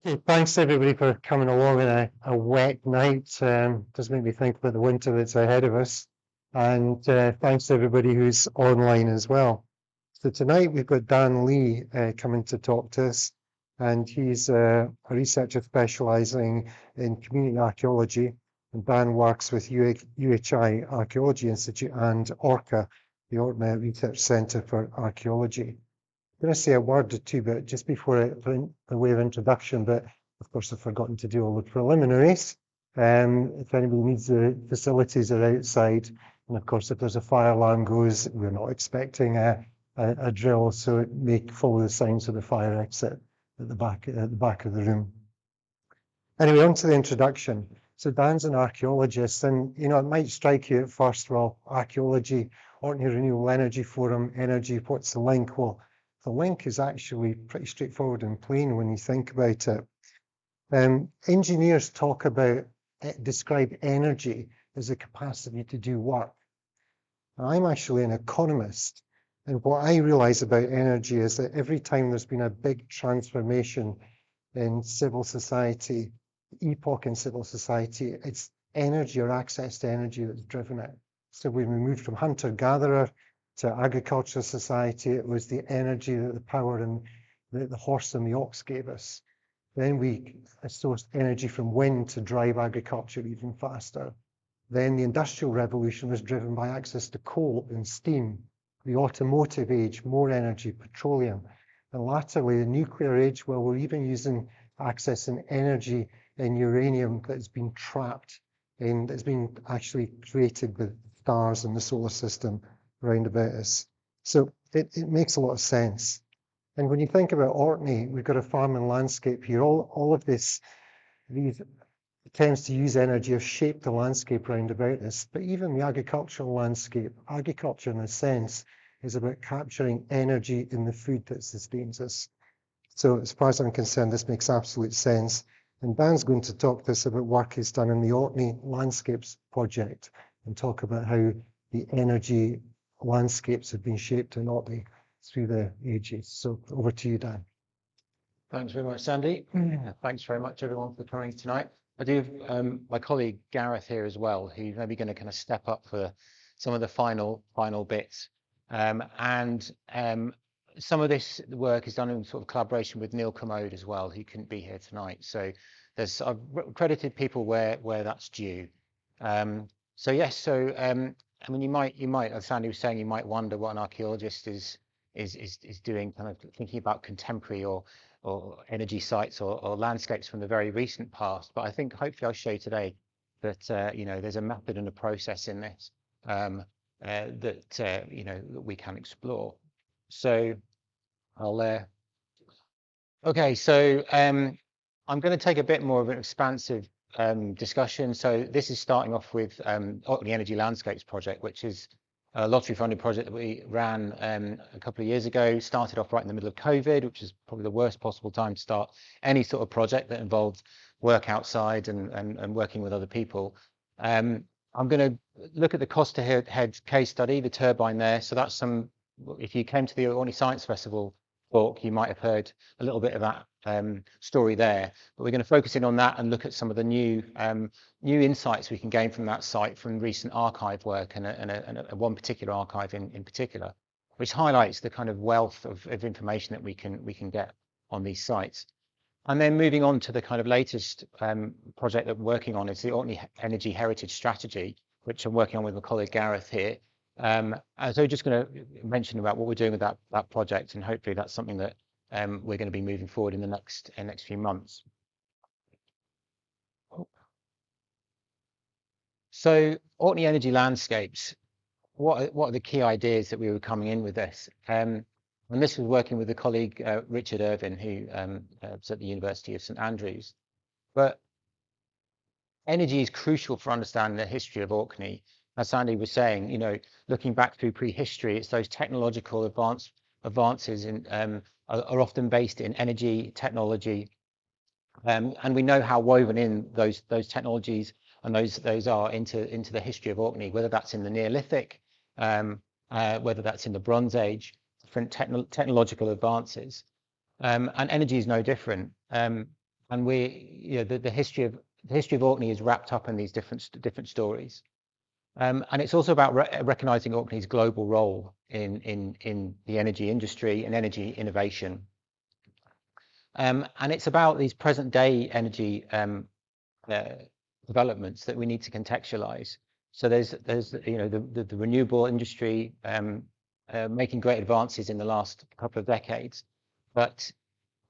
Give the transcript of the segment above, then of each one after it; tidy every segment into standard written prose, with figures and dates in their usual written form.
Hey, thanks everybody for coming along on a wet night. Does make me think about the winter that's ahead of us. And thanks to everybody who's online as well. So tonight we've got Dan Lee coming to talk to us, and he's a researcher specialising in community archaeology. And Dan works with UHI Archaeology Institute and ORCA, the Orkney Research Centre for Archaeology. I'm going to say a word or two, but just before the way of introduction, but of course I've forgotten to do all the preliminaries. If anybody needs the facilities are outside, and of course if there's a fire alarm goes, we're not expecting a drill, so it may follow the signs of the fire exit at the back of the room. Anyway, on to the introduction. So Dan's an archaeologist, and it might strike you at first, well, archaeology, Orkney Renewable Energy Forum, energy, what's the link? Well, the link is actually pretty straightforward and plain when you think about it. Engineers describe energy as the capacity to do work. And I'm actually an economist, and what I realize about energy is that every time there's been a big transformation in civil society, epoch in civil society, it's energy or access to energy that's driven it. So when we moved from hunter-gatherer to agricultural society, it was the energy, the power, and the horse and the ox gave us. Then we sourced energy from wind to drive agriculture even faster. Then the Industrial Revolution was driven by access to coal and steam. The automotive age, more energy, petroleum. And latterly, the nuclear age, well, we're even using accessing energy in uranium that's been trapped and that's been actually created with stars in the solar system around about us. So it makes a lot of sense. And when you think about Orkney, we've got a farm and landscape here. All of these tends to use energy or shape the landscape round about us. But even the agricultural landscape, agriculture in a sense, is about capturing energy in the food that sustains us. So as far as I'm concerned, this makes absolute sense. And Dan's going to talk to us about work he's done in the Orkney Landscapes project and talk about how the energy landscapes have been shaped in Orkney through the ages. So over to you, Dan. Thanks very much, Sandy. Thanks very much, everyone, for coming tonight. I do have my colleague Gareth here as well, who's maybe going to kind of step up for some of the final bits. Some of this work is done in sort of collaboration with Neil Commode as well, who couldn't be here tonight. So I've credited people where that's due. I mean, you might, as Sandy was saying, you might wonder what an archaeologist is doing, kind of thinking about contemporary or energy sites or landscapes from the very recent past. But I think hopefully I'll show you today that there's a method and a process in this that we can explore. So okay, so I'm going to take a bit more of an expansive discussion. So this is starting off with Orkney Energy Landscapes project, which is a lottery funded project that we ran a couple of years ago. Started off right in the middle of COVID, which is probably the worst possible time to start any sort of project that involved work outside and working with other people. I'm going to look at the Costa Head case study, the turbine there. So that's if you came to the Orkney Science Festival talk, you might have heard a little bit of that story there, but we're going to focus in on that and look at some of the new insights we can gain from that site from recent archive work and one particular archive in particular, which highlights the kind of wealth of information that we can get on these sites. And then moving on to the kind of latest project that we're working on is the Orkney Energy Heritage Strategy, which I'm working on with my colleague Gareth here. So just going to mention about what we're doing with that project, and hopefully that's something that we're going to be moving forward in the next few months. So Orkney Energy Landscapes, what are the key ideas that we were coming in with this? And this was working with a colleague, Richard Irvin, who was at the University of St Andrews. But energy is crucial for understanding the history of Orkney. As Sandy was saying, looking back through prehistory, it's those technological advances are often based in energy technology, and we know how woven in those technologies and those are into the history of Orkney, whether that's in the Neolithic, whether that's in the Bronze Age, different technological advances, and energy is no different. and the history of Orkney is wrapped up in these different stories. And it's also about recognizing Orkney's global role in the energy industry and energy innovation. And it's about these present day energy developments that we need to contextualize. So there's the renewable industry making great advances in the last couple of decades, but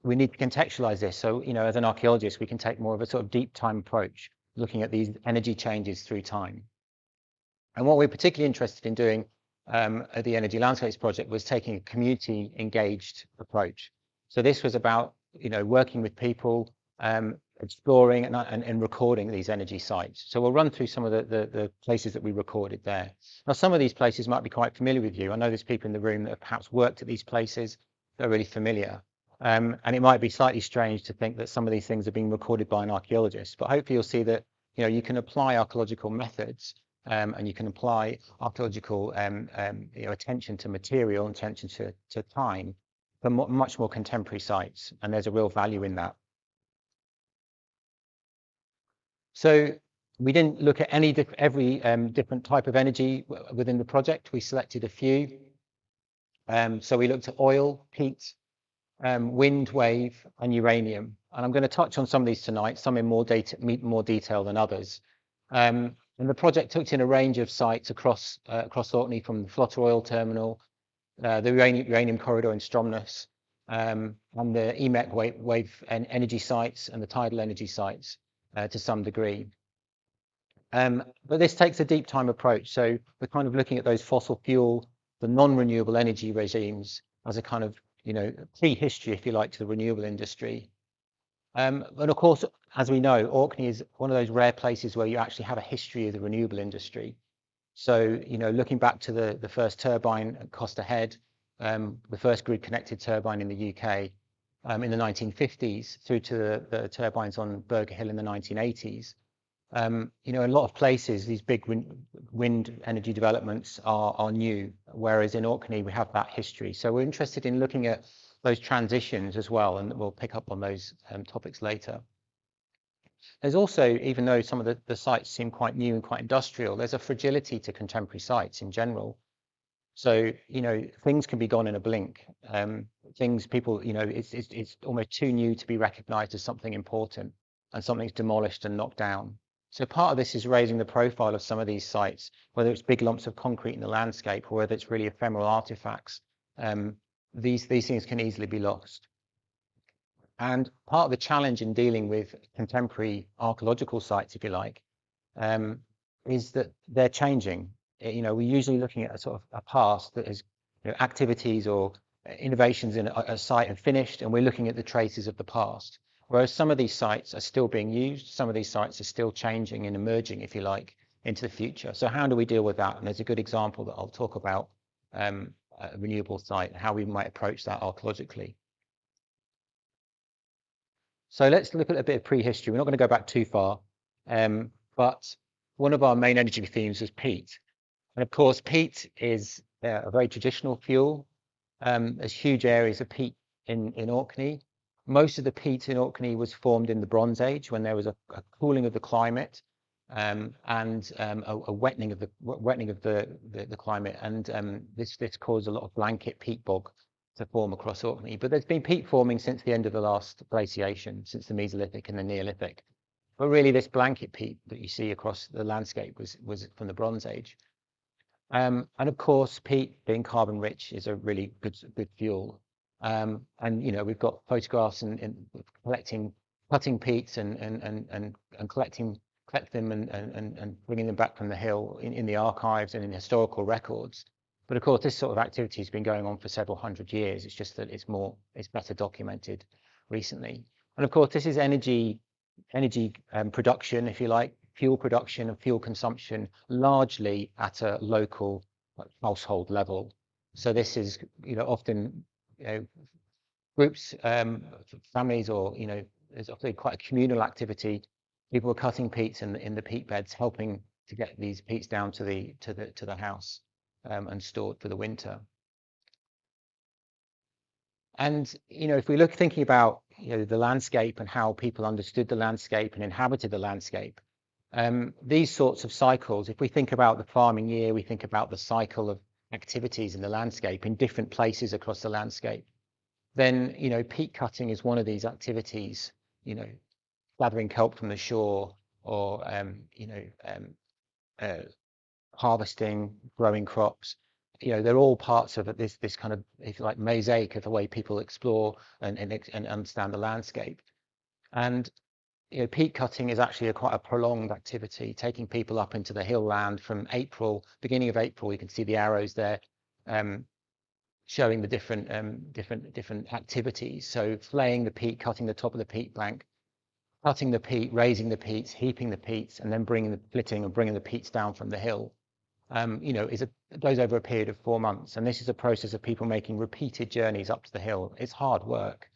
we need to contextualize this. So as an archaeologist, we can take more of a sort of deep time approach, looking at these energy changes through time. And what we're particularly interested in doing at the Energy Landscapes project was taking a community engaged approach. So this was about working with people, exploring and recording these energy sites. So we'll run through some of the places that we recorded there. Now, some of these places might be quite familiar with you. I know there's people in the room that have perhaps worked at these places that are really familiar. And it might be slightly strange to think that some of these things are being recorded by an archaeologist, but hopefully you'll see that you can apply archaeological methods and you can apply archaeological attention to material, attention to time for much more contemporary sites, and there's a real value in that. So we didn't look at every different type of energy within the project. We selected a few. So we looked at oil, peat, wind, wave, and uranium. And I'm going to touch on some of these tonight, some in more detail than others. And the project took in a range of sites across Orkney, from the Flotter Oil Terminal, the uranium corridor in Stromness, and the EMEC wave energy sites and the tidal energy sites to some degree. But this takes a deep time approach. So we're kind of looking at those fossil fuel, the non-renewable energy regimes as a kind of pre-history, if you like, to the renewable industry. And of course, as we know, Orkney is one of those rare places where you actually have a history of the renewable industry. So, looking back to the first turbine at Costa Head, the first grid-connected turbine in the UK in the 1950s, through to the turbines on Burger Hill in the 1980s. In a lot of places, these big wind energy developments are new, whereas in Orkney, we have that history. So we're interested in looking at those transitions as well, and we'll pick up on those topics later. There's also, even though some of the sites seem quite new and quite industrial, there's a fragility to contemporary sites in general. So, things can be gone in a blink. It's almost too new to be recognized as something important, and something's demolished and knocked down. So part of this is raising the profile of some of these sites, whether it's big lumps of concrete in the landscape or whether it's really ephemeral artifacts. These things can easily be lost. And part of the challenge in dealing with contemporary archaeological sites, if you like, is that they're changing. We're usually looking at a sort of a past that is activities or innovations in a site have finished, and we're looking at the traces of the past. Whereas some of these sites are still being used, some of these sites are still changing and emerging, if you like, into the future. So how do we deal with that? And there's a good example that I'll talk about, a renewable site, how we might approach that archaeologically. So let's look at a bit of prehistory. We're not going to go back too far, but one of our main energy themes was peat. And of course, peat is a very traditional fuel. There's huge areas of peat in Orkney. Most of the peat in Orkney was formed in the Bronze Age, when there was a cooling of the climate and a wettening of the climate, and this caused a lot of blanket peat bog to form across Orkney. But there's been peat forming since the end of the last glaciation, since the Mesolithic and the Neolithic. But really, this blanket peat that you see across the landscape was from the Bronze Age. And of course, peat, being carbon rich, is a really good fuel. And we've got photographs and cutting peats and collect them and bringing them back from the hill in the archives and in historical records. But of course, this sort of activity has been going on for several hundred years. It's just that it's better documented recently. And of course, this is energy production, if you like, fuel production and fuel consumption, largely at a local household level. So this is, often, groups, families, or there's often quite a communal activity. People are cutting peats in the peat beds, helping to get these peats down to the house and stored for the winter. And, if we look thinking about, the landscape and how people understood the landscape and inhabited the landscape, these sorts of cycles, if we think about the farming year, we think about the cycle of activities in the landscape in different places across the landscape, then, peat cutting is one of these activities, gathering kelp from the shore, or, uh, harvesting, growing crops. They're all parts of this kind of, if you like, mosaic of the way people explore and understand the landscape. And peat cutting is actually quite a prolonged activity, taking people up into the hill land from beginning of April. You can see the arrows there, showing the different activities. So flaying the peat, cutting the top of the peat bank, cutting the peat, raising the peats, heaping the peats, and then splitting and bringing the peats down from the hill. It goes over a period of 4 months, and this is a process of people making repeated journeys up to the hill. It's hard work,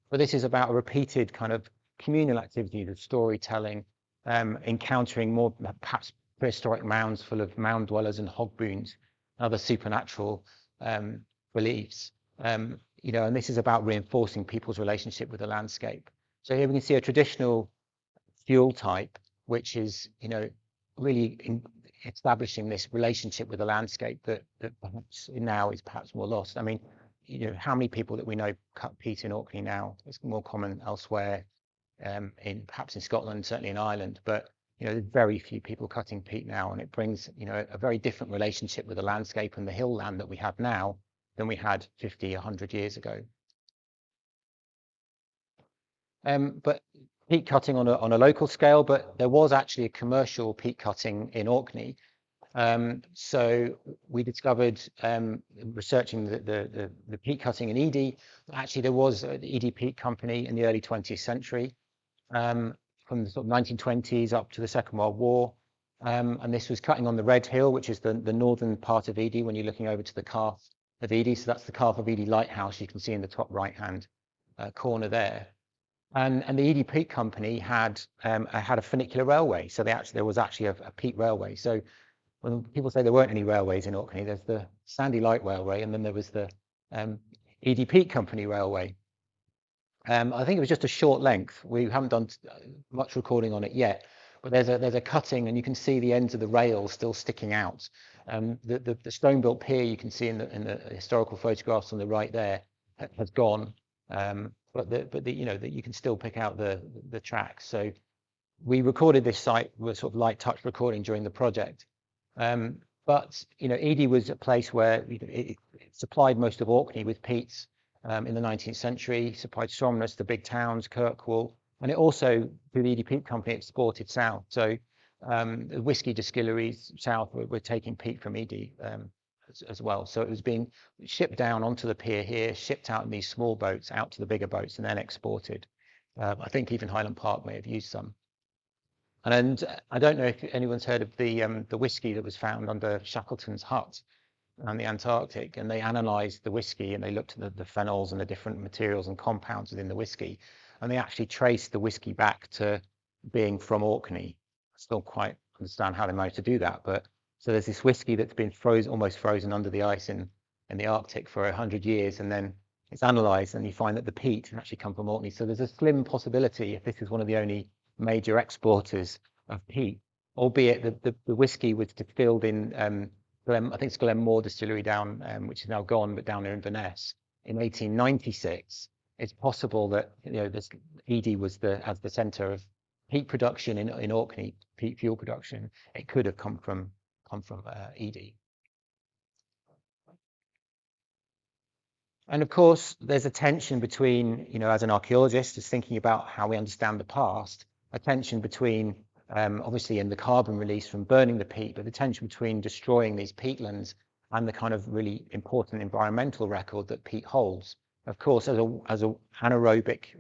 but this is about a repeated kind of communal activity of storytelling, encountering more perhaps prehistoric mounds full of mound dwellers and hog boons, other supernatural beliefs. And this is about reinforcing people's relationship with the landscape. So here we can see a traditional fuel type, which is, really establishing this relationship with the landscape that perhaps now is perhaps more lost. I mean, how many people that we know cut peat in Orkney now? It's more common elsewhere, perhaps in Scotland, certainly in Ireland, but there's very few people cutting peat now, and it brings a very different relationship with the landscape and the hill land that we have now than we had 50, 100 years ago. But peat cutting on a local scale, but there was actually a commercial peat cutting in Orkney. So we discovered, researching the peat cutting in Edy, actually there was the Edy Peat Company in the early 20th century, from the sort of 1920s up to the Second World War. And this was cutting on the Red Hill, which is the northern part of Edy when you're looking over to the Calf of Edy. So that's the Calf of Edy lighthouse you can see in the top right-hand corner there. And the Edy Peat Company had a funicular railway. So there was actually a peat railway. So when people say there weren't any railways in Orkney, there's the Sandy Light Railway, and then there was the Edy Peat Company Railway. I think it was just a short length. We haven't done much recording on it yet, but there's a cutting, and you can see the ends of the rails still sticking out. The stone-built pier you can see in the historical photographs on the right there has gone, but you can still pick out the tracks. So we recorded this site with sort of light touch recording during the project. But Edy was a place where it supplied most of Orkney with peats in the 19th century, supplied Somnus, the big towns, Kirkwall, and it also, through the Edy Peat Company, exported south. So the whiskey distilleries south were taking peat from Edy as well. So it was being shipped down onto the pier here, shipped out in these small boats out to the bigger boats, and then exported. I think even Highland Park may have used some. And I don't know if anyone's heard of the whiskey that was found under Shackleton's hut around the Antarctic, and they analysed the whiskey and they looked at the phenols and the different materials and compounds within the whiskey, and they actually traced the whiskey back to being from Orkney. I still quite understand how they managed to do that, but so there's this whiskey that's been almost frozen under the ice in the Arctic for 100 years, and then it's analysed and you find that the peat actually come from Orkney. So there's a slim possibility, if this is one of the only major exporters of peat, albeit the whiskey was distilled in I think it's Glenmore distillery down, which is now gone, but down there in Inverness in 1896. It's possible that this Edy was as the centre of peat production in Orkney, peat fuel production. It could have come from Edy. And of course, there's a tension between, as an archaeologist, is thinking about how we understand the past, a tension between, obviously, in the carbon release from burning the peat, but the tension between destroying these peatlands and the kind of really important environmental record that peat holds. Of course, as a anaerobic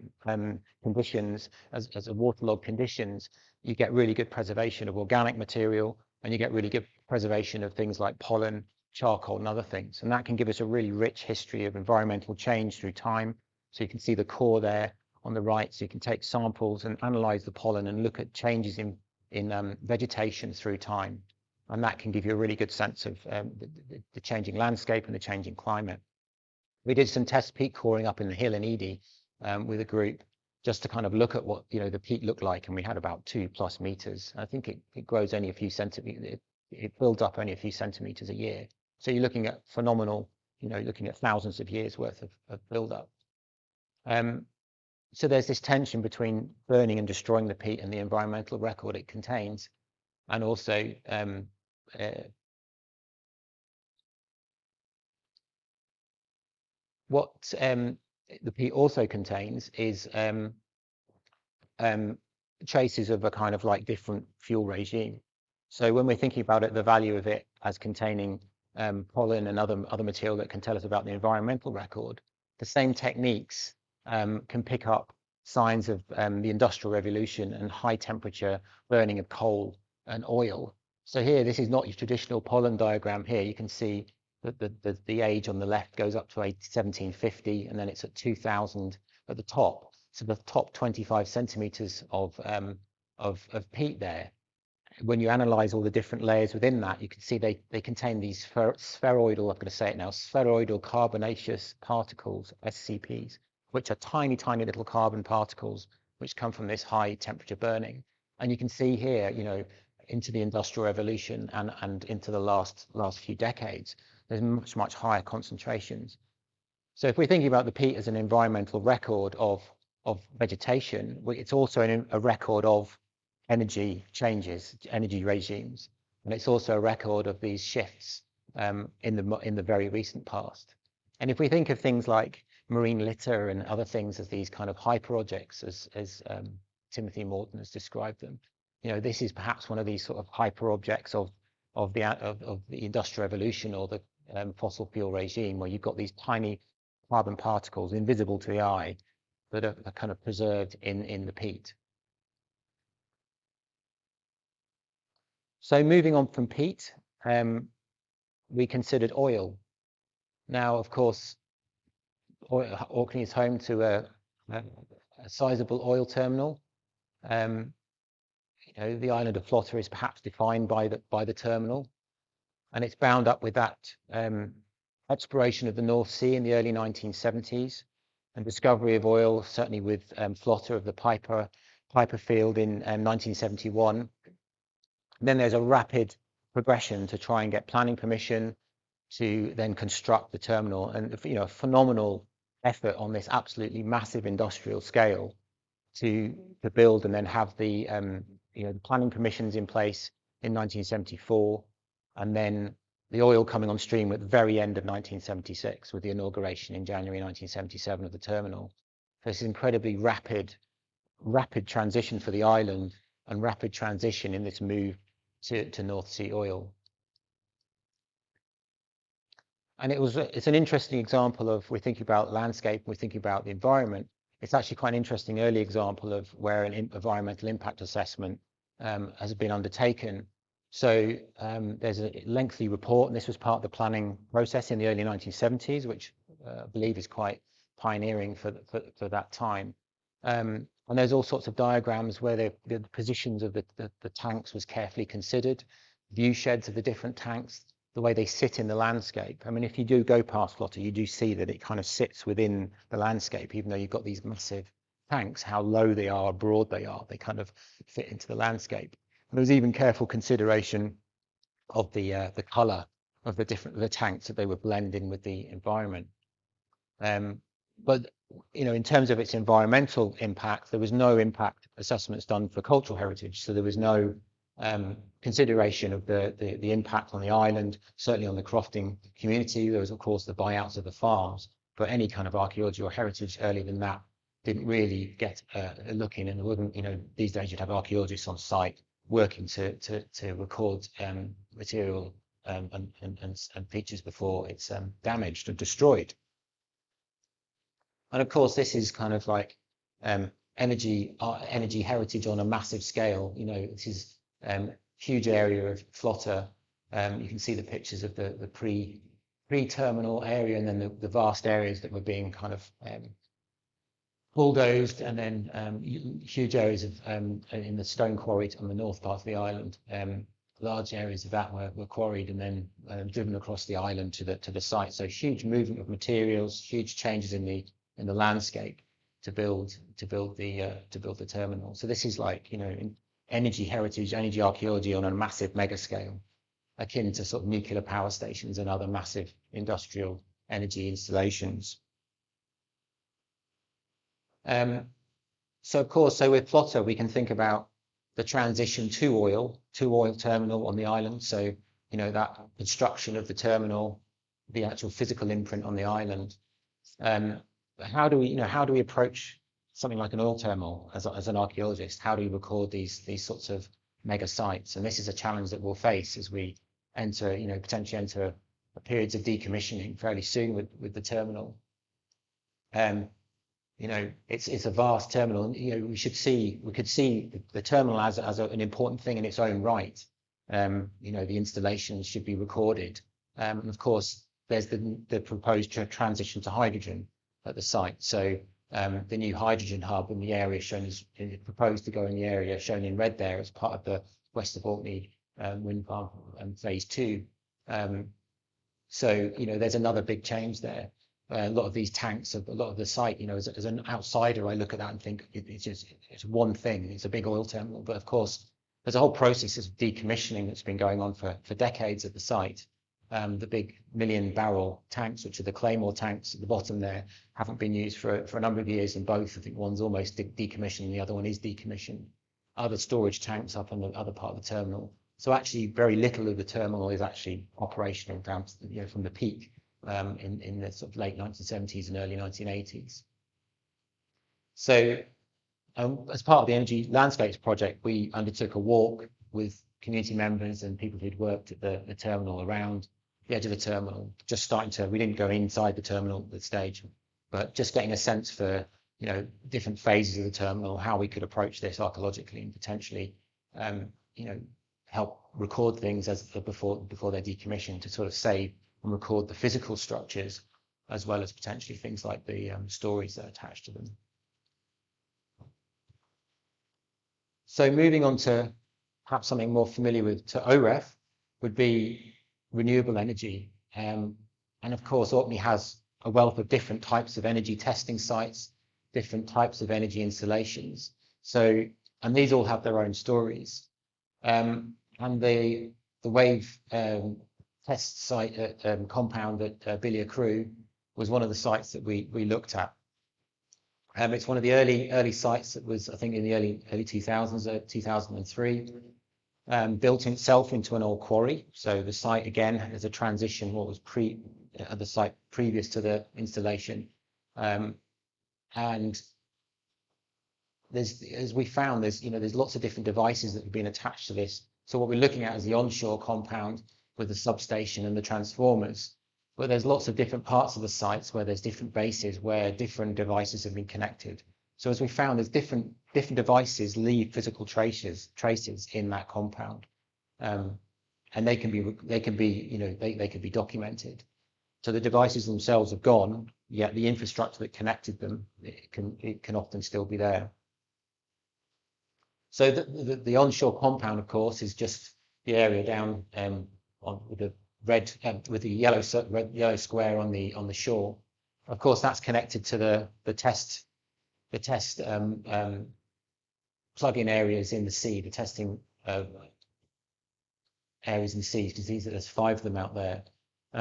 conditions, as a waterlogged conditions, you get really good preservation of organic material, and you get really good preservation of things like pollen, charcoal, and other things. And that can give us a really rich history of environmental change through time. So you can see the core there on the right, so you can take samples and analyze the pollen and look at changes in vegetation through time, and that can give you a really good sense of the changing landscape and the changing climate. We did some test peat coring up in the hill in Edy with a group, just to kind of look at what the peat looked like, and we had about 2+ meters. I think it grows only a few centimeters. It builds up only a few centimeters a year. So you're looking at phenomenal, looking at thousands of years worth of build-up. So there's this tension between burning and destroying the peat and the environmental record it contains, and also what the peat also contains is traces of a kind of like different fuel regime. So when we're thinking about it, the value of it as containing pollen and other material that can tell us about the environmental record, the same techniques can pick up signs of the Industrial Revolution and high temperature burning of coal and oil. So here, this is not your traditional pollen diagram. Here you can see that the age on the left goes up to 1750, and then it's at 2000 at the top. So the top 25 centimeters of peat there. When you analyze all the different layers within that, you can see they contain these spheroidal, I'm going to say it now, spheroidal carbonaceous particles, SCPs, which are tiny, tiny little carbon particles which come from this high temperature burning. And you can see here, into the Industrial Revolution and into the last few decades, there's much higher concentrations. So if we're thinking about the peat as an environmental record of vegetation, it's also a record of energy changes, energy regimes, and it's also a record of these shifts in the very recent past. And if we think of things like marine litter and other things as these kind of hyperobjects, as Timothy Morton has described them, this is perhaps one of these sort of hyperobjects of the Industrial Revolution or the fossil fuel regime, where you've got these tiny carbon particles invisible to the eye that are kind of preserved in the peat. So moving on from peat, we considered oil. Now, of course, Orkney is home to a sizable oil terminal. The island of Flotta is perhaps defined by the terminal, and it's bound up with that exploration of the North Sea in the early 1970s, and discovery of oil, certainly with Flotta of the Piper field in 1971. And then there's a rapid progression to try and get planning permission to then construct the terminal, and a phenomenal effort on this absolutely massive industrial scale to build and then have the the planning permissions in place in 1974, and then the oil coming on stream at the very end of 1976 with the inauguration in January 1977 of the terminal. So it's an incredibly rapid transition for the island, and rapid transition in this move to North Sea oil. And it's an interesting example of, we're thinking about landscape, we're thinking about the environment. It's actually quite an interesting early example of where an environmental impact assessment has been undertaken. So there's a lengthy report, and this was part of the planning process in the early 1970s, which I believe is quite pioneering for that time. And there's all sorts of diagrams where the positions of the tanks was carefully considered, view sheds of the different tanks, the way they sit in the landscape. I mean, if you do go past Flotta, you do see that it kind of sits within the landscape, even though you've got these massive tanks, how low they are, broad they are, they kind of fit into the landscape. And there was even careful consideration of the colour of the tanks, that they were blending with the environment. But in terms of its environmental impact, there was no impact assessments done for cultural heritage, so there was no consideration of the impact on the island, certainly on the crofting community. There was, of course, the buyouts of the farms, but any kind of archaeology or heritage earlier than that didn't really get a look in, and there wasn't, these days you'd have archaeologists on site working to record material and features before it's damaged or destroyed. And of course, this is kind of like energy heritage on a massive scale. This is huge area of Flotta. You can see the pictures of the pre-terminal area, and then the vast areas that were being kind of bulldozed, and then huge areas of in the stone quarry on the north part of the island, large areas of that were quarried and then driven across the island to the site. So huge movement of materials, huge changes in the landscape to build the terminal. So this is like, you know, energy heritage, energy archaeology on a massive mega scale, akin to sort of nuclear power stations and other massive industrial energy installations. So of course, so with Plotter, we can think about the transition to oil terminal on the island. So, you know, that construction of the terminal, the actual physical imprint on the island. How do we approach something like an oil terminal as an archaeologist? How do we record these sorts of mega sites? And this is a challenge that we'll face as we enter, you know, potentially enter periods of decommissioning fairly soon with the terminal. You know, it's a vast terminal, and you know, we could see the terminal as an important thing in its own right. You know, the installations should be recorded, and of course, there's the proposed transition to hydrogen at the site. So the new hydrogen hub in the area shown as proposed to go in the area shown in red there as part of the west of Orkney wind farm phase 2. So you know, there's another big change there. A lot of these tanks, a lot of the site, you know, as an outsider, I look at that and think it's one thing. It's a big oil terminal, but of course, there's a whole process of decommissioning that's been going on for decades at the site. The big 1 million barrel tanks, which are the Claymore tanks at the bottom there, haven't been used for a number of years in both. I think one's almost decommissioned, and the other one is decommissioned. Other storage tanks up on the other part of the terminal. So actually, very little of the terminal is actually operational down to, you know, from the peak. In the sort of late 1970s and early 1980s. So as part of the Energy Landscapes project, we undertook a walk with community members and people who'd worked at the terminal around the edge of the terminal, just we didn't go inside the terminal at that stage, but just getting a sense for, you know, different phases of the terminal, how we could approach this archaeologically and potentially, you know, help record things before they're decommissioned to sort of save and record the physical structures, as well as potentially things like the stories that are attached to them. So moving on to perhaps something more familiar to OREF would be renewable energy. And of course, Orkney has a wealth of different types of energy testing sites, different types of energy installations. So, and these all have their own stories. And the wave test site compound at Billia Crew was one of the sites that we looked at. It's one of the early sites that was, I think, in the early 2000s, 2003, built itself into an old quarry. So the site again has a transition, what was at the site previous to the installation, and as we found, there's lots of different devices that have been attached to this. So what we're looking at is the onshore compound with the substation and the transformers, but there's lots of different parts of the sites where there's different bases where different devices have been connected. So as we found, there's different devices leave physical traces in that compound, and they can be documented. So the devices themselves have gone, yet the infrastructure that connected them, it can often still be there. So the onshore compound, of course, is just the area down with the red with the yellow square on the shore. Of course, that's connected to the test plug-in areas in the sea, the testing areas in the sea, because there's 5 of them out there.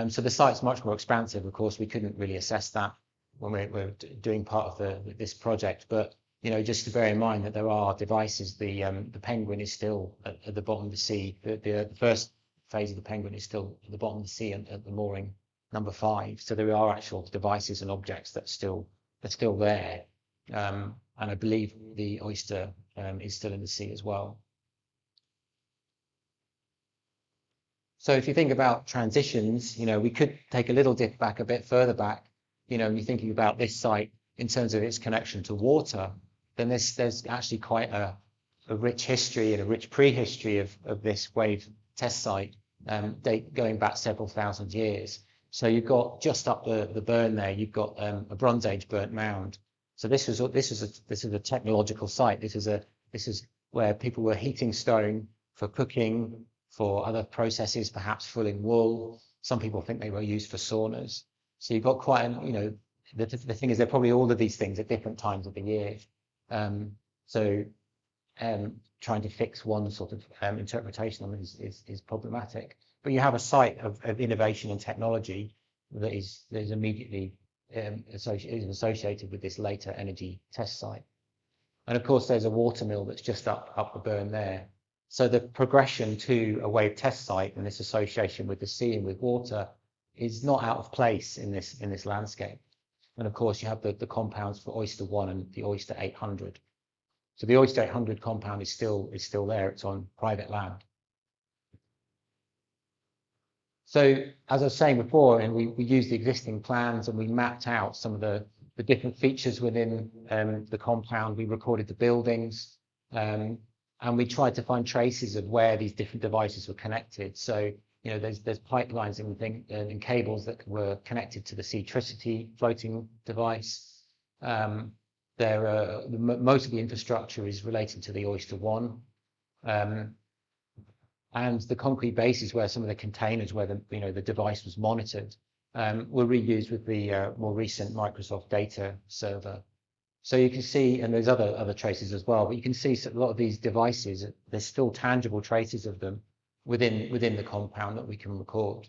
So the site's much more expansive. Of course, we couldn't really assess that when we're doing part of this project, but you know, just to bear in mind that there are devices. The Penguin is still at the bottom of the sea. The first phase of the Penguin is still at the bottom of the sea at the mooring number 5. So there are actual devices and objects that's still there. And I believe the Oyster is still in the sea as well. So if you think about transitions, you know, we could take a little dip back, a bit further back. You know, you're thinking about this site in terms of its connection to water, then there's actually quite a rich history and a rich prehistory of this wave test site, going back several thousand years. So you've got just up the burn there, you've got a Bronze Age burnt mound. So this is a technological site. This is where people were heating stone for cooking, for other processes, perhaps fulling wool. Some people think they were used for saunas. So you've got quite an, the thing is they're probably all of these things at different times of the year. So trying to fix one sort of interpretation of them is problematic. But you have a site of innovation and technology that is immediately associated with this later energy test site. And of course, there's a water mill that's just up the burn there. So the progression to a wave test site and this association with the sea and with water is not out of place in this landscape. And of course, you have the compounds for Oyster 1 and the Oyster 800. So the Oyster 800 compound is still there. It's on private land. So as I was saying before, and we used the existing plans and we mapped out some of the different features within the compound. We recorded the buildings, and we tried to find traces of where these different devices were connected. So there's pipelines and cables that were connected to the Seatricity floating device. Most of the infrastructure is related to the Oyster 1. And the concrete bases where some of the containers where the device was monitored were reused with the more recent Microsoft data server. So you can see, and there's other traces as well, but you can see a lot of these devices, there's still tangible traces of them within the compound that we can record.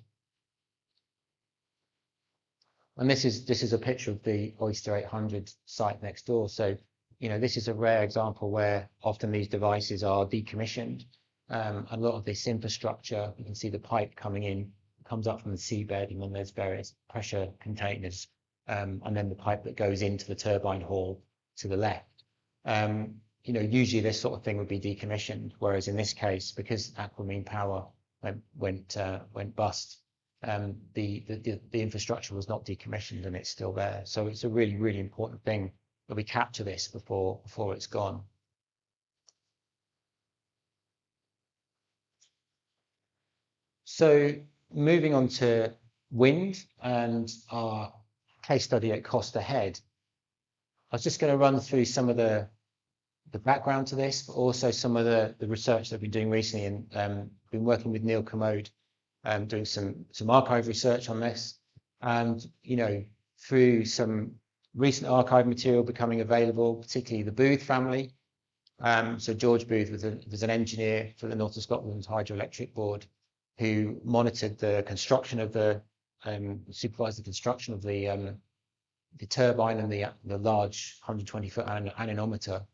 And this is a picture of the Oyster 800 site next door. So this is a rare example where often these devices are decommissioned. A lot of this infrastructure, you can see the pipe coming in, comes up from the seabed, and then there's various pressure containers, and then the pipe that goes into the turbine hall to the left. Usually this sort of thing would be decommissioned, whereas in this case, because Aquamarine Power went bust, the infrastructure was not decommissioned and it's still there. So it's a really, really important thing that we capture this before it's gone. So moving on to wind and our case study at Costa Head, I was just going to run through some of the background to this, but also some of the research that I've been doing recently, and been working with Neil Commode, doing some archive research on this, and through some recent archive material becoming available, particularly the Booth family. So George Booth was an engineer for the North of Scotland Hydroelectric Board, who monitored the construction of supervised the construction of the turbine and the large 120-foot anemometer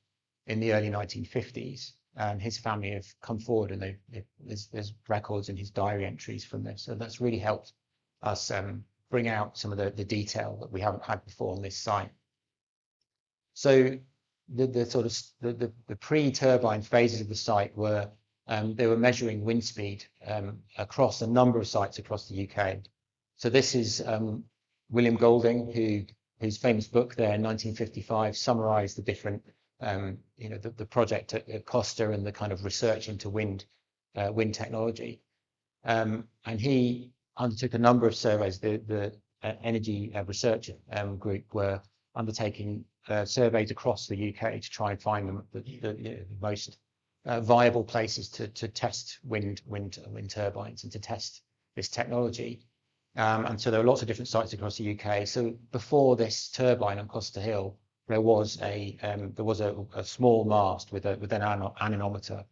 in the early 1950s. And his family have come forward, and there's records in his diary entries from this. So that's really helped us bring out some of the detail that we haven't had before on this site. So the pre-turbine phases of the site were they were measuring wind speed across a number of sites across the UK. So this is William Golding, whose famous book there in 1955 summarised the different, the project at Costa and the kind of research into wind technology. And he undertook a number of surveys. The energy research group were undertaking surveys across the UK to try and find the most viable places to test wind turbines and to test this technology. And so there are lots of different sites across the UK. So before this turbine on Costa Hill, there was a small mast with an anemometer,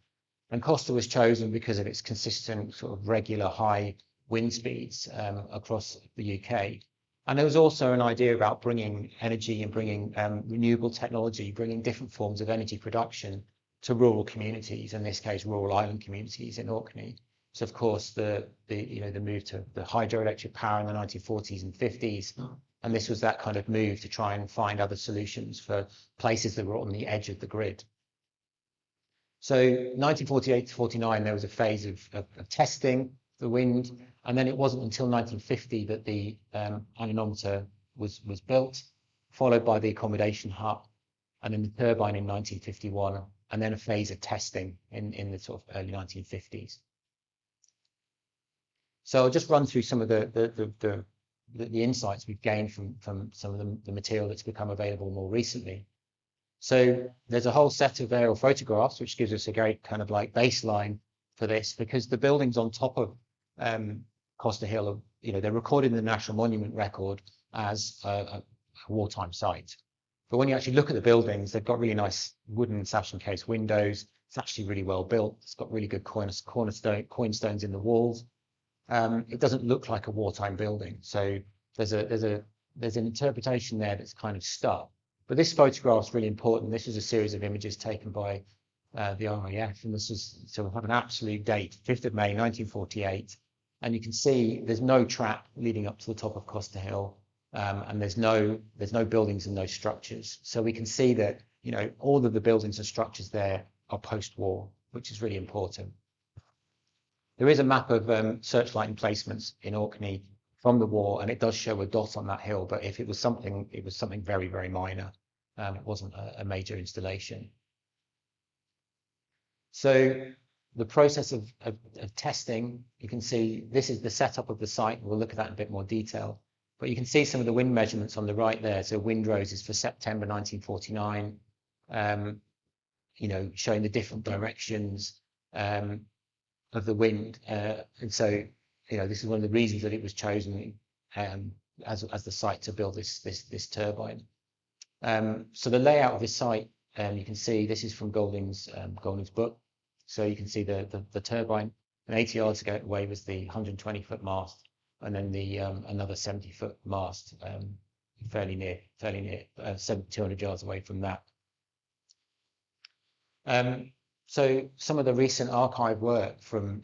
and Costa was chosen because of its consistent sort of regular high wind speeds across the UK. And there was also an idea about bringing energy and bringing renewable technology, bringing different forms of energy production to rural communities, in this case, rural island communities in Orkney. So of course, the move to the hydroelectric power in the 1940s and 50s, and this was that kind of move to try and find other solutions for places that were on the edge of the grid. So 1948 to 49, there was a phase of testing the wind, and then it wasn't until 1950 that the anemometer was built, followed by the accommodation hut, and then the turbine in 1951, and then a phase of testing in the sort of early 1950s. So I'll just run through some of the insights we've gained from some of the material that's become available more recently. So there's a whole set of aerial photographs, which gives us a great kind of like baseline for this, because the buildings on top of Costa Hill are, they're recorded in the National Monument Record as a wartime site. But when you actually look at the buildings, they've got really nice wooden sash and case windows. It's actually really well built. It's got really good coinstones in the walls. It doesn't look like a wartime building. So there's an interpretation there that's kind of stuck. But this photograph's really important. This is a series of images taken by the RAF, and so we have an absolute date, 5th of May 1948, and you can see there's no track leading up to the top of Costa Hill, and there's no buildings and no structures. So we can see that all of the buildings and structures there are post-war, which is really important. There is a map of searchlight emplacements in Orkney from the war, and it does show a dot on that hill, but if it was something, it was something very, very minor. It wasn't a major installation. So the process of testing, you can see this is the setup of the site. We'll look at that in a bit more detail, but you can see some of the wind measurements on the right there. So windrows is for September 1949, showing the different directions of the wind. And so, this is one of the reasons that it was chosen as the site to build this turbine. So the layout of this site, you can see this is from Golding's book. So you can see the turbine, and 80 yards away was the 120-foot mast, and then the another 70-foot mast, fairly near 200 yards away from that. So some of the recent archive work from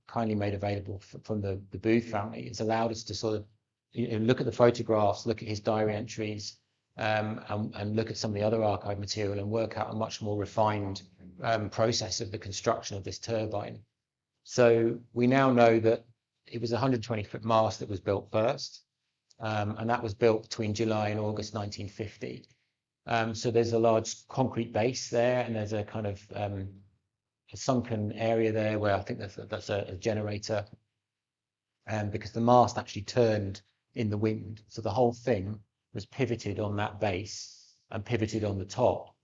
kindly made available from the Booth family has allowed us to sort of look at the photographs, look at his diary entries, and look at some of the other archive material and work out a much more refined process of the construction of this turbine. So we now know that it was a 120-foot mast that was built first, and that was built between July and August 1950. So there's a large concrete base there, and there's a kind of a sunken area there where I think that's a generator, because the mast actually turned in the wind. So the whole thing was pivoted on that base and pivoted on the top.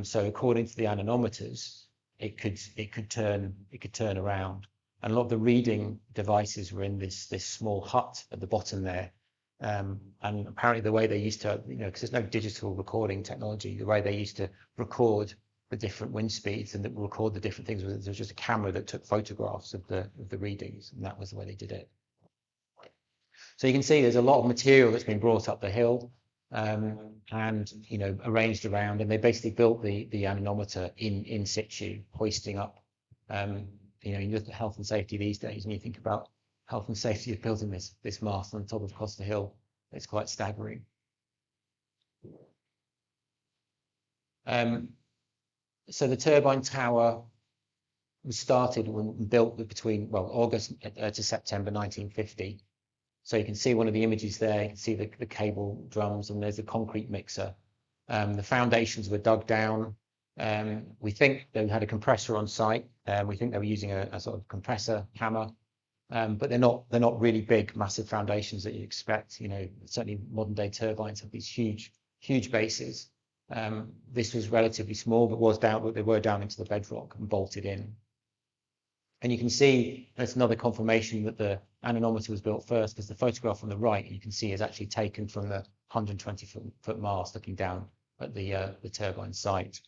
So according to the anemometers, it could turn around. And a lot of the reading devices were in this small hut at the bottom there. And apparently the way they used to, because there's no digital recording technology, the way they used to record the different wind speeds and record the different things was just a camera that took photographs of the readings, and that was the way they did it. So you can see there's a lot of material that's been brought up the hill, and arranged around, and they basically built the anemometer in situ, hoisting up. You look at health and safety these days, and you think about health and safety of building this mast on top of Costa Hill. It's quite staggering. So the turbine tower was started and built between August to September 1950. So you can see one of the images there. You can see the cable drums, and there's a concrete mixer. The foundations were dug down. We think they had a compressor on site. We think they were using a sort of compressor hammer, but they're not really big, massive foundations that you expect. Certainly modern day turbines have these huge bases. This was relatively small, but they were down into the bedrock and bolted in. And you can see that's another confirmation that the anemometer was built first, because the photograph on the right you can see is actually taken from the 120-foot mast looking down at the turbine site.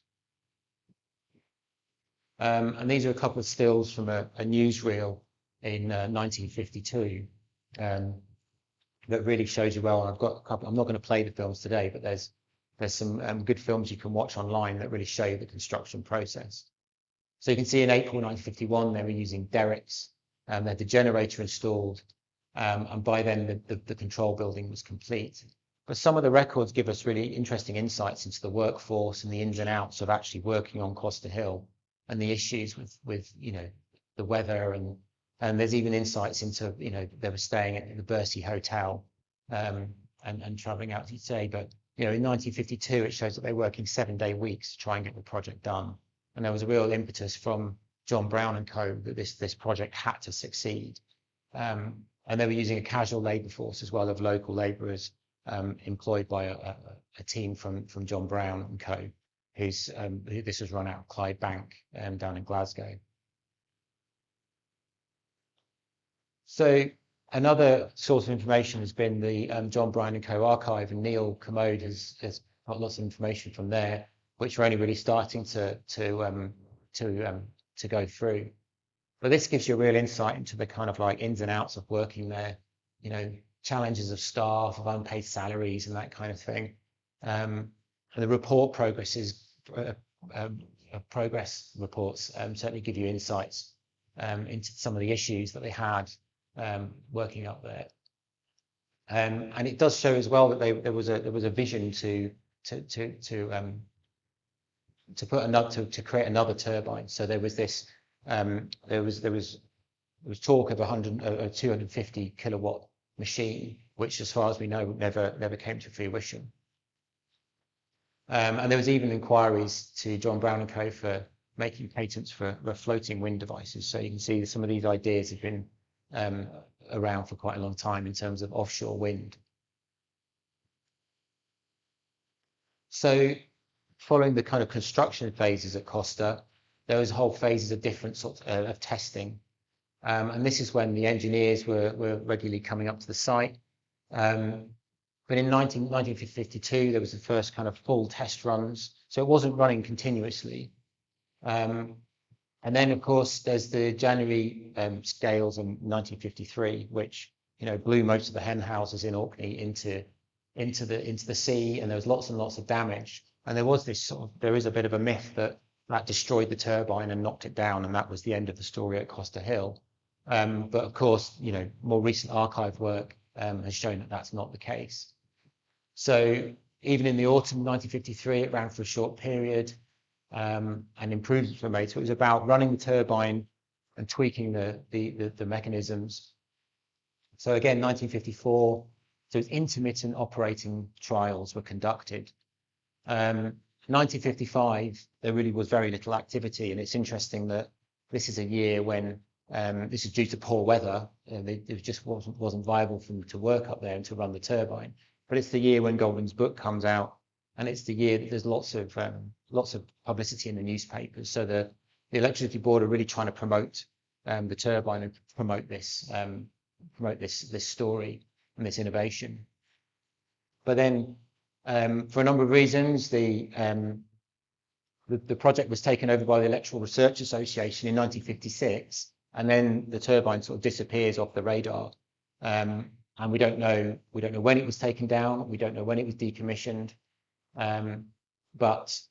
And these are a couple of stills from a newsreel in 1952 that really shows you well. And I've got a couple. I'm not going to play the films today, but there's some good films you can watch online that really show you the construction process. So you can see in April 1951 they were using derricks, they had the generator installed, and by then the control building was complete. But some of the records give us really interesting insights into the workforce and the ins and outs of actually working on Costa Hill and the issues with the weather, and there's even insights into they were staying at the Bercy Hotel and traveling out each day. But in 1952 it shows that they're working 7-day weeks to try and get the project done. And there was a real impetus from John Brown and co that this project had to succeed. And they were using a casual labour force as well of local labourers employed by a team from John Brown and co, this was run out of Clydebank down in Glasgow. So another source of information has been the John Bryan and Co archive, and Neil Commode has got lots of information from there, which we're only really starting to go through. But this gives you a real insight into the kind of like ins and outs of working there, you know, challenges of staff, of unpaid salaries, and that kind of thing. And the report progress reports certainly give you insights into some of the issues that they had working up there. And it does show as well that there was a vision to create another turbine. So there was this there was talk of a 250 kilowatt machine, which, as far as we know, never came to fruition. And there was even inquiries to John Brown and Co for making patents for floating wind devices. So you can see that some of these ideas have been around for quite a long time in terms of offshore wind. So following the kind of construction phases at Costa, there was whole phases of different sorts of testing. And this is when the engineers were regularly coming up to the site. But in 1952, there was the first kind of full test runs. So it wasn't running continuously. And then, of course, there's the January scales in 1953, which, you know, blew most of the hen houses in Orkney into the sea, and there was lots and lots of damage. And there was this there is a bit of a myth that destroyed the turbine and knocked it down, and that was the end of the story at Costa Hill. But of course, you know, more recent archive work has shown that that's not the case. So even in the autumn of 1953, it ran for a short period, and improvements were made. So it was about running the turbine and tweaking the mechanisms. So again, 1954, so it's intermittent operating trials were conducted. 1955, there really was very little activity, and it's interesting that this is a year when this is due to poor weather. It just wasn't viable for them to work up there and to run the turbine. But it's the year when Goldwyn's book comes out, and it's the year that there's lots of publicity in the newspapers. So the Electricity Board are really trying to promote the turbine and promote this story and this innovation. But then, for a number of reasons, the project was taken over by the Electrical Research Association in 1956, and then the turbine sort of disappears off the radar. And we don't know when it was taken down. We don't know when it was decommissioned. But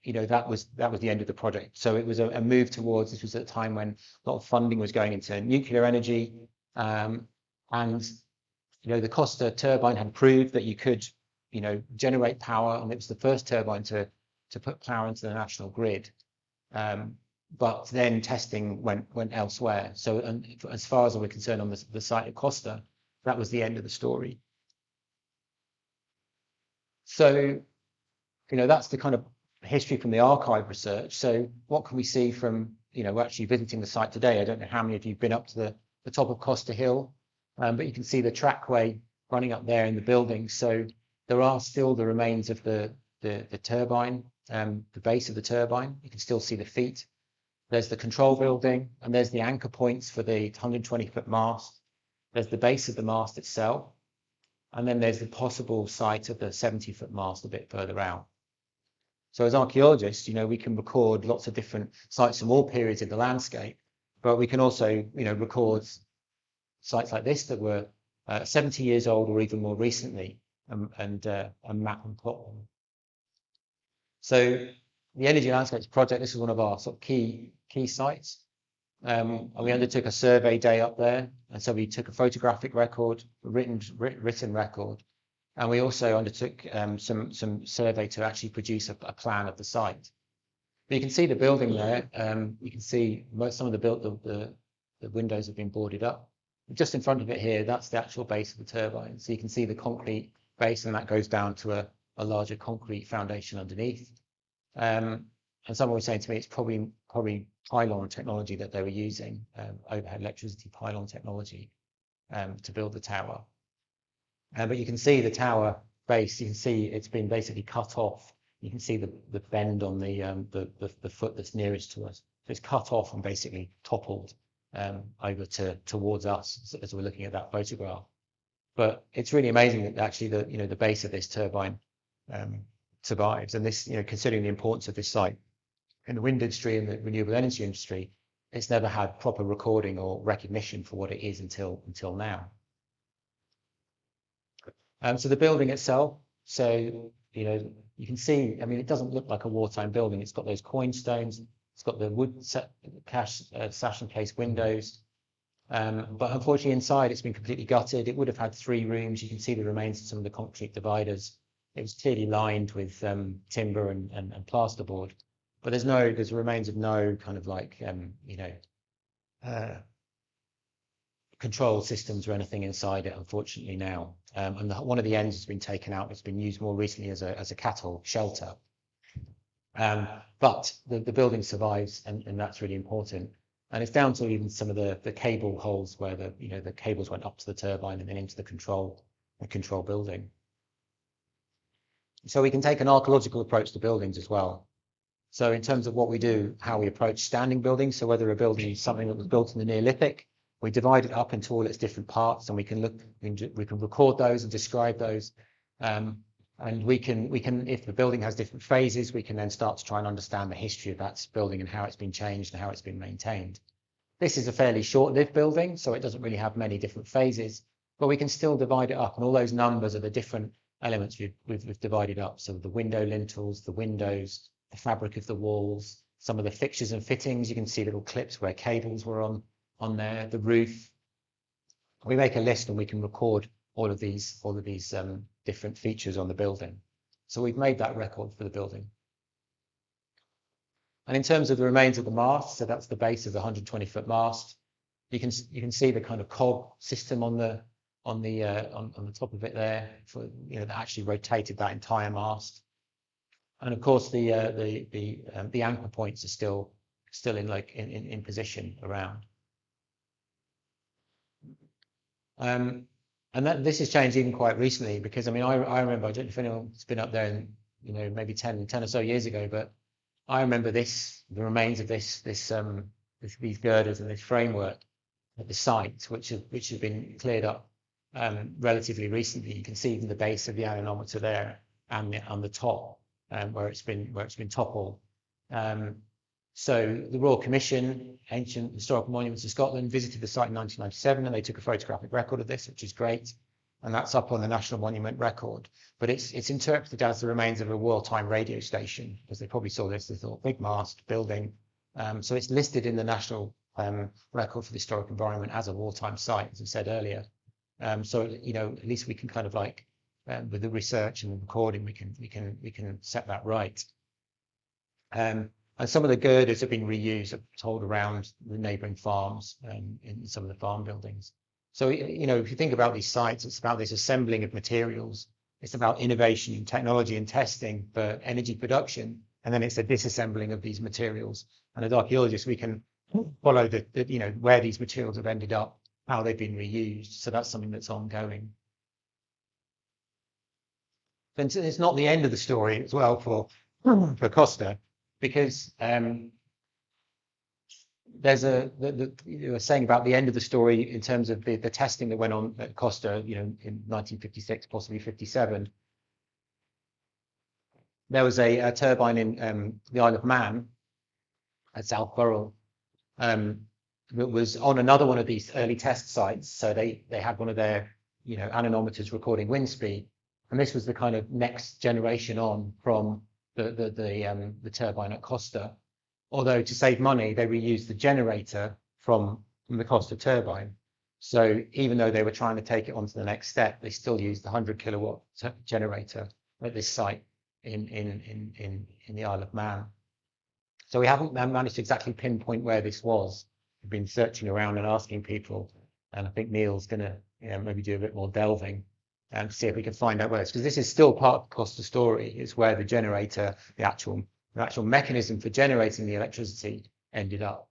you know, that was the end of the project. So it was a move towards, this was at a time when a lot of funding was going into nuclear energy, and you know, the Costa turbine had proved that you could, you know, generate power, and it was the first turbine to put power into the national grid. But then testing went elsewhere. So, and as far as we're concerned on the site at Costa, that was the end of the story. So, you know, that's the kind of history from the archive research. So what can we see from, you know, we're actually visiting the site today. I don't know how many of you have been up to the top of Costa Hill, but you can see the trackway running up there in the building. So there are still the remains of the turbine, the base of the turbine. You can still see the feet. There's the control building, and there's the anchor points for the 120-foot mast. There's the base of the mast itself, and then there's the possible site of the 70-foot mast a bit further out. So as archaeologists, you know, we can record lots of different sites from all periods in the landscape, but we can also, you know, record sites like this that were 70 years old or even more recently, and map and plot them. So the Energy Landscapes project, this is one of our sort of key sites. And we undertook a survey day up there, and so we took a photographic record, a written record, and we also undertook some survey to actually produce a plan of the site. But you can see the building there. You can see some of the windows have been boarded up. Just in front of it here, that's the actual base of the turbine. So you can see the concrete base, and that goes down to a larger concrete foundation underneath. And someone was saying to me, it's probably pylon technology that they were using, overhead electricity pylon technology, to build the tower. But you can see the tower base. You can see it's been basically cut off. You can see the bend on the foot that's nearest to us. So it's cut off and basically toppled. over towards us as we're looking at that photograph. But it's really amazing that actually the base of this turbine survives. And this, considering the importance of this site in the wind industry and the renewable energy industry, it's never had proper recording or recognition for what it is until now. So the building itself, so you can see, I mean, it doesn't look like a wartime building. It's got those coin stones, it's got the wood sash and case windows, but unfortunately inside it's been completely gutted. It would have had 3 rooms. You can see the remains of some of the concrete dividers. It was clearly lined with timber and plasterboard, but there's remains of no kind of like control systems or anything inside it, unfortunately now. And one of the ends has been taken out. It's been used more recently as a cattle shelter. But the building survives, and that's really important. And it's down to even some of the cable holes where the cables went up to the turbine and then into the control building. So we can take an archaeological approach to buildings as well. So in terms of what we do, how we approach standing buildings, so whether a building is something that was built in the Neolithic, we divide it up into all its different parts, and we can record those and describe those. And we can, if the building has different phases, we can then start to try and understand the history of that building and how it's been changed and how it's been maintained. This is a fairly short-lived building, so it doesn't really have many different phases, but we can still divide it up, and all those numbers are the different elements we've divided up. So the window lintels, the windows, the fabric of the walls, some of the fixtures and fittings. You can see little clips where cables were on there, the roof. We make a list and we can record all of these different features on the building. So we've made that record for the building. And in terms of the remains of the mast, so that's the base of the 120-foot mast. You can see the kind of cog system on the top of it there, for that actually rotated that entire mast. And of course the anchor points are still in position around. And this has changed even quite recently, because I mean I remember, I don't know if anyone's been up there in maybe 10 or so years ago, but I remember the remains of these girders and this framework at the site, which have been cleared up relatively recently. You can see even the base of the anemometer there and on the top where it's been toppled. So the Royal Commission, Ancient Historical Monuments of Scotland, visited the site in 1997, and they took a photographic record of this, which is great, and that's up on the National Monument record. But it's interpreted as the remains of a wartime radio station, because they probably saw this, they thought big mast building. So it's listed in the National Record for the Historic Environment as a wartime site, as I said earlier. So at least we can kind of like with the research and the recording, we can set that right. And some of the girders have been reused, I'm told, around the neighbouring farms in some of the farm buildings. So, if you think about these sites, it's about this assembling of materials. It's about innovation in technology and testing for energy production. And then it's a disassembling of these materials. And as archaeologists, we can follow where these materials have ended up, how they've been reused. So that's something that's ongoing. And it's not the end of the story as well for Costa, because there's you were saying about the end of the story in terms of the testing that went on at Costa, in 1956, possibly 57. There was a turbine in the Isle of Man at South Burrell that was on another one of these early test sites. So they had one of their anemometers recording wind speed, and this was the kind of next generation on from the turbine at Costa. Although to save money, they reused the generator from the Costa turbine. So even though they were trying to take it on to the next step, they still used the 100 kilowatt generator at this site in the Isle of Man. So we haven't managed to exactly pinpoint where this was. We've been searching around and asking people, and I think Neil's going to maybe do a bit more delving and see if we can find out where it's, because this is still part of the Costa story. It's where the generator, the actual mechanism for generating the electricity ended up.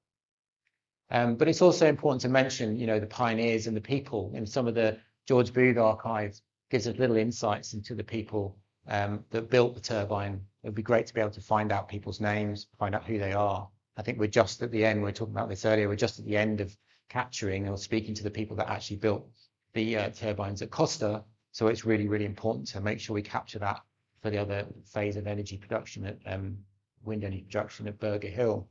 But it's also important to mention, the pioneers and the people. In some of the George Booth archives gives us little insights into the people that built the turbine. It would be great to be able to find out people's names, find out who they are. I think we're just at the end. We were talking about this earlier. We're just at the end of capturing or speaking to the people that actually built the turbines at Costa. So it's really, really important to make sure we capture that for the other phase of energy production at wind energy production at Burger Hill.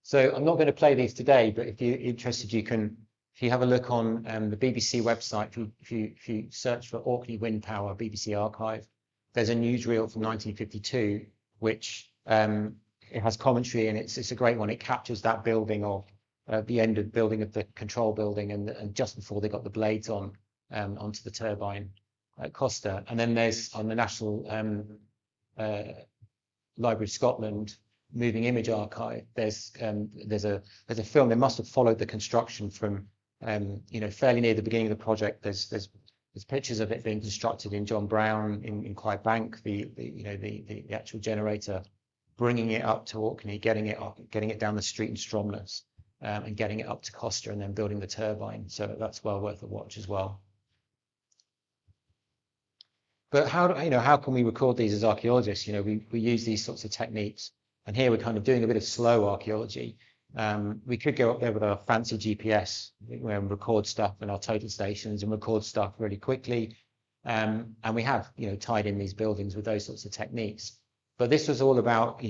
So I'm not going to play these today, but if you're interested, you can, if you have a look on the BBC website, if you search for Orkney Wind Power BBC Archive, there's a newsreel from 1952, which it has commentary, and it's a great one. It captures that building of the end of building of the control building, and just before they got the blades on onto the turbine at Costa. And then there's on the National Library of Scotland Moving Image Archive, there's a film. They must have followed the construction from fairly near the beginning of the project. There's pictures of it being constructed in John Brown in Clydebank, the actual generator, bringing it up to Orkney, getting it down the street in Stromness, and getting it up to Costa, and then building the turbine. So that's well worth a watch as well. But how can we record these as archaeologists? We use these sorts of techniques. And here we're kind of doing a bit of slow archaeology. We could go up there with our fancy GPS and record stuff in our total stations and record stuff really quickly. And we have, tied in these buildings with those sorts of techniques. But this was all about,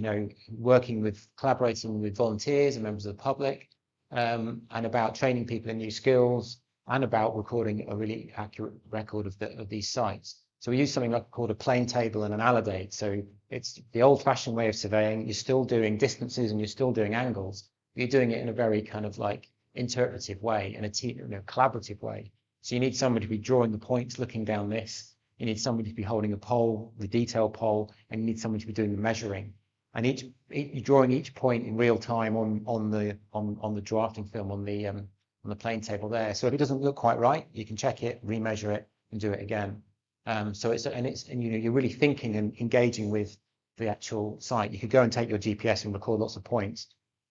collaborating with volunteers and members of the public, and about training people in new skills, and about recording a really accurate record of these sites. So we use something called a plane table and an alidade. So it's the old-fashioned way of surveying. You're still doing distances and you're still doing angles. But you're doing it in a very kind of like interpretive way, in a collaborative way. So you need somebody to be drawing the points, looking down this. You need somebody to be holding a pole, the detail pole, and you need somebody to be doing the measuring. And you're drawing each point in real time on the drafting film on the plane table there. So if it doesn't look quite right, you can check it, remeasure it, and do it again. So you're really thinking and engaging with the actual site. You could go and take your GPS and record lots of points,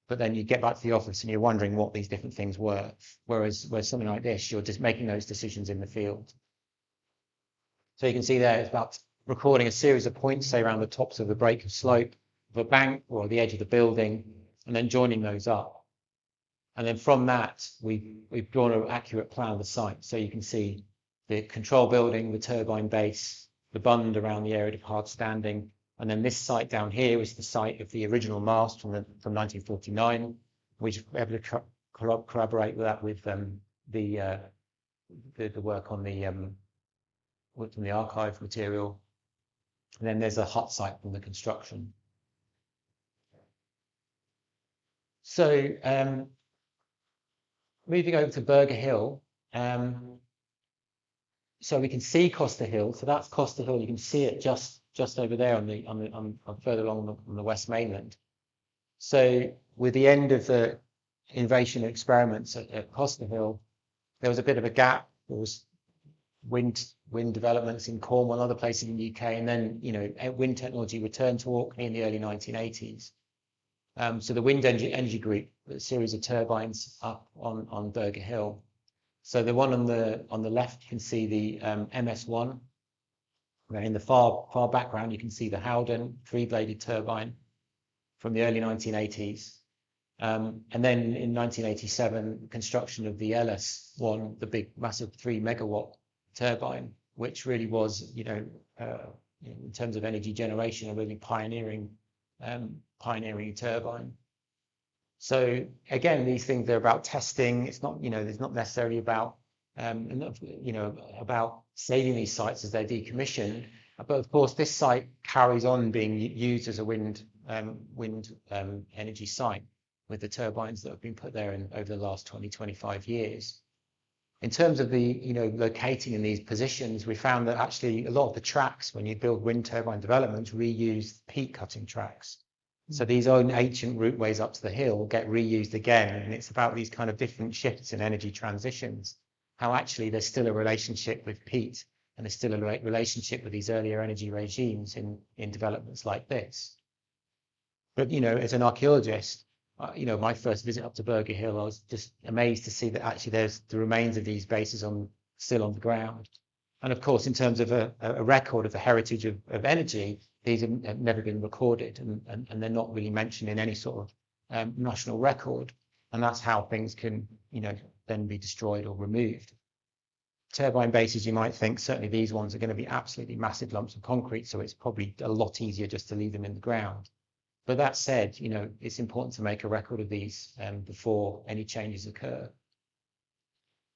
but then you get back to the office and you're wondering what these different things were. Whereas something like this, you're just making those decisions in the field. So you can see there, it's about recording a series of points, say around the tops of the break of slope of a bank or the edge of the building, and then joining those up. And then from that, we've drawn an accurate plan of the site. So you can see the control building, the turbine base, the bund around the area of hard standing, and then this site down here is the site of the original mast from 1949. We were able to corroborate that with the work on from the archive material. And then there's a hut site from the construction. So moving over to Burger Hill. So we can see Costa Hill. So that's Costa Hill. You can see it just over there on further along on the West Mainland. So with the end of the invasion experiments at Costa Hill, there was a bit of a gap. There was wind developments in Cornwall and other places in the UK, and then wind technology returned to Orkney in the early 1980s. So the Wind Energy Group, a series of turbines up on Burger Hill. So the one on the left, you can see the MS1. In the far background, you can see the Howden 3-bladed turbine from the early 1980s. And then in 1987, construction of the LS1, the big, massive 3-megawatt turbine, which really was, in terms of energy generation, a really pioneering turbine. So again, these things are about testing. It's not, it's not necessarily about, about saving these sites as they're decommissioned. But of course, this site carries on being used as a wind energy site with the turbines that have been put there over the last 25 years. In terms of the, locating in these positions, we found that actually a lot of the tracks, when you build wind turbine developments, reuse peat cutting tracks. So these old ancient routeways up to the hill get reused again, and it's about these kind of different shifts in energy transitions, how actually there's still a relationship with peat, and there's still a relationship with these earlier energy regimes in developments like this. But, as an archaeologist, my first visit up to Burger Hill, I was just amazed to see that actually there's the remains of these bases still on the ground. And of course, in terms of a record of the heritage of energy, these have never been recorded, and they're not really mentioned in any sort national record, and that's how things can, then be destroyed or removed. Turbine bases, you might think, certainly these ones are going to be absolutely massive lumps of concrete, so it's probably a lot easier just to leave them in the ground. But that said, it's important to make a record of these before any changes occur.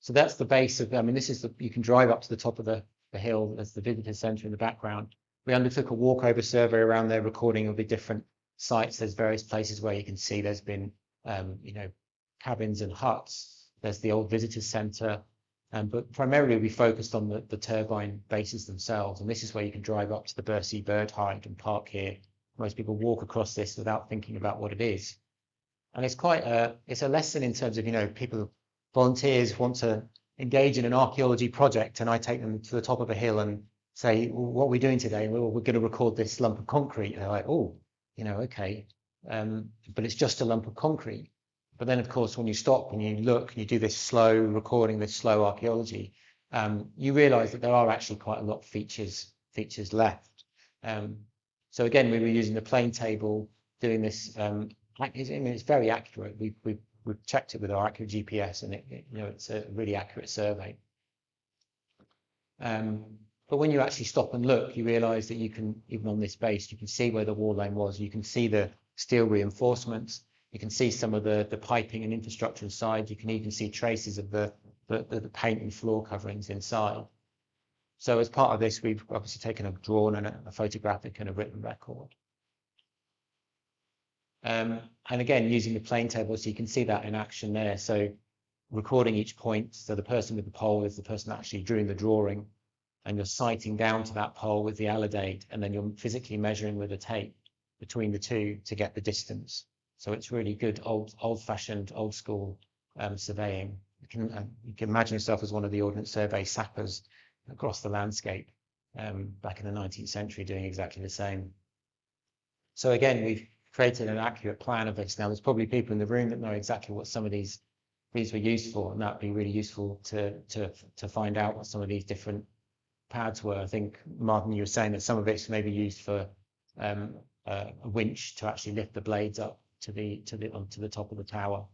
So that's the base of, this is you can drive up to the top of the hill. There's the visitor centre in the background. We undertook a walkover survey around there, recording of the different sites. There's various places where you can see there's been, cabins and huts. There's the old visitor centre. But primarily we focused on the turbine bases themselves. And this is where you can drive up to the Bercy bird hide and park here. Most people walk across this without thinking about what it is. And it's quite it's a lesson in terms of, people, volunteers want to engage in an archaeology project, and I take them to the top of a hill and say, well, what are we doing today? Well, we're going to record this lump of concrete. And they're like, oh, okay. But it's just a lump of concrete. But then, of course, when you stop and you look and you do this slow recording, this slow archaeology, you realise that there are actually quite a lot of features left. So again, we were using the plane table, doing this. It's very accurate. We've checked it with our accurate GPS, and it's a really accurate survey. But when you actually stop and look, you realise that you can, even on this base, you can see where the wall line was. You can see the steel reinforcements. You can see some of the piping and infrastructure inside. You can even see traces of the paint and floor coverings inside. So as part of this, we've obviously taken a drawn and a photographic and a written record. And again, using the plane table, so you can see that in action there. So recording each point. So the person with the pole is the person actually doing the drawing, and you're sighting down to that pole with the alidade, and then you're physically measuring with a tape between the two to get the distance. So it's really good old-fashioned, old-school surveying. You can imagine yourself as one of the Ordnance Survey sappers across the landscape back in the 19th century doing exactly the same. So again, we've created an accurate plan of this. Now, there's probably people in the room that know exactly what some of these were used for, and that'd be really useful to find out what some of these different pads were. I think, Martin, you were saying that some of it's maybe used for a winch to actually lift the blades up onto the top of the tower.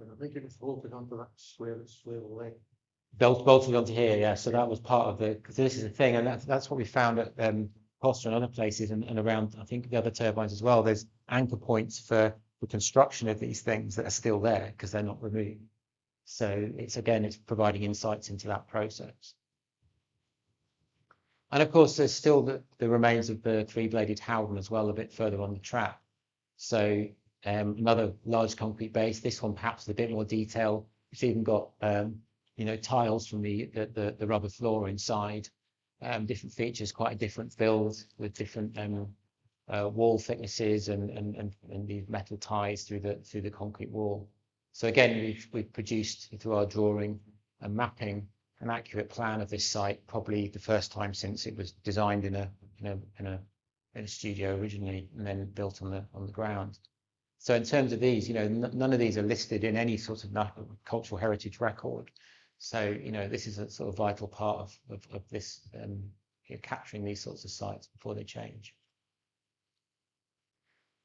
I think it was bolted onto that swivel leg. Bolted onto here, yeah. So that was part of because this is the thing, and that's what we found at Costa and other places, and around, I think, the other turbines as well. There's anchor points for the construction of these things that are still there because they're not removed. So it's providing insights into that process. And of course, there's still the remains of the three-bladed Howden as well, a bit further on the track. So another large concrete base. This one perhaps with a bit more detail. It's even got tiles from the rubber floor inside. Different features, quite a different build with different wall thicknesses and these metal ties through the concrete wall. So again, we've produced through our drawing and mapping an accurate plan of this site, probably the first time since it was designed in a studio originally and then built on the ground. So in terms of these, none of these are listed in any sort of cultural heritage record. So this is a sort of vital part of this capturing these sorts of sites before they change.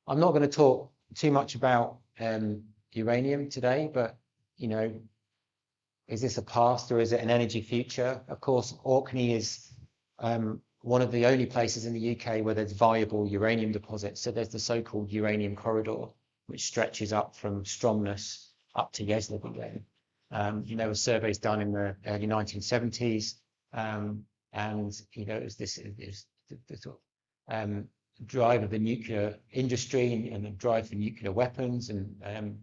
I'm not going to talk too much about uranium today, but is this a past or is it an energy future? Of course, Orkney is one of the only places in the UK where there's viable uranium deposits. So there's the so-called uranium corridor, which stretches up from Stromness up to Yezlov. There were surveys done in the early 1970s, and it was the sort of drive of the nuclear industry and the drive for nuclear weapons and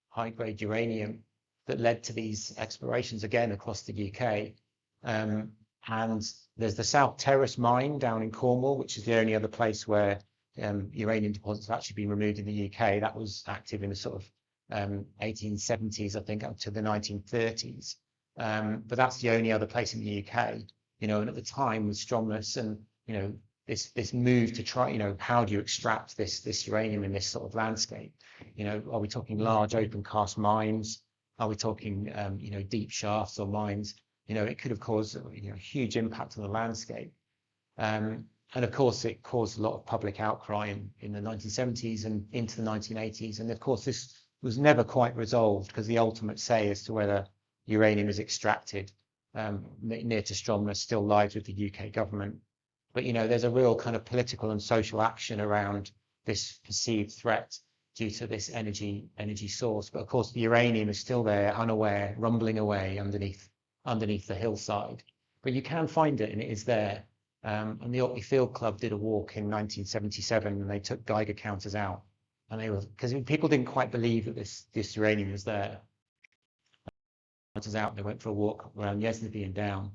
high-grade uranium that led to these explorations again across the UK. And there's the South Terrace mine down in Cornwall, which is the only other place where uranium deposits have actually been removed in the UK. That was active in the sort of 1870s, I think, up to the 1930s. But that's the only other place in the UK, and at the time with Stromness and, this move to try, how do you extract this uranium in this sort of landscape? Are we talking large open cast mines? Are we talking, deep shafts or mines? It could have caused a huge impact on the landscape. And And of course, it caused a lot of public outcry in the 1970s and into the 1980s. And of course, this was never quite resolved because the ultimate say as to whether uranium is extracted near to Stromness still lies with the UK government. But, you know, there's a real kind of political and social action around this perceived threat due to this energy source. But of course, the uranium is still there, unaware, rumbling away underneath the hillside. But you can find it, and it is there. And the Orkney Field Club did a walk in 1977, and they took Geiger counters out, and they were, because people didn't quite believe that this uranium was there. Counters out, they went for a walk around Yesneby and down,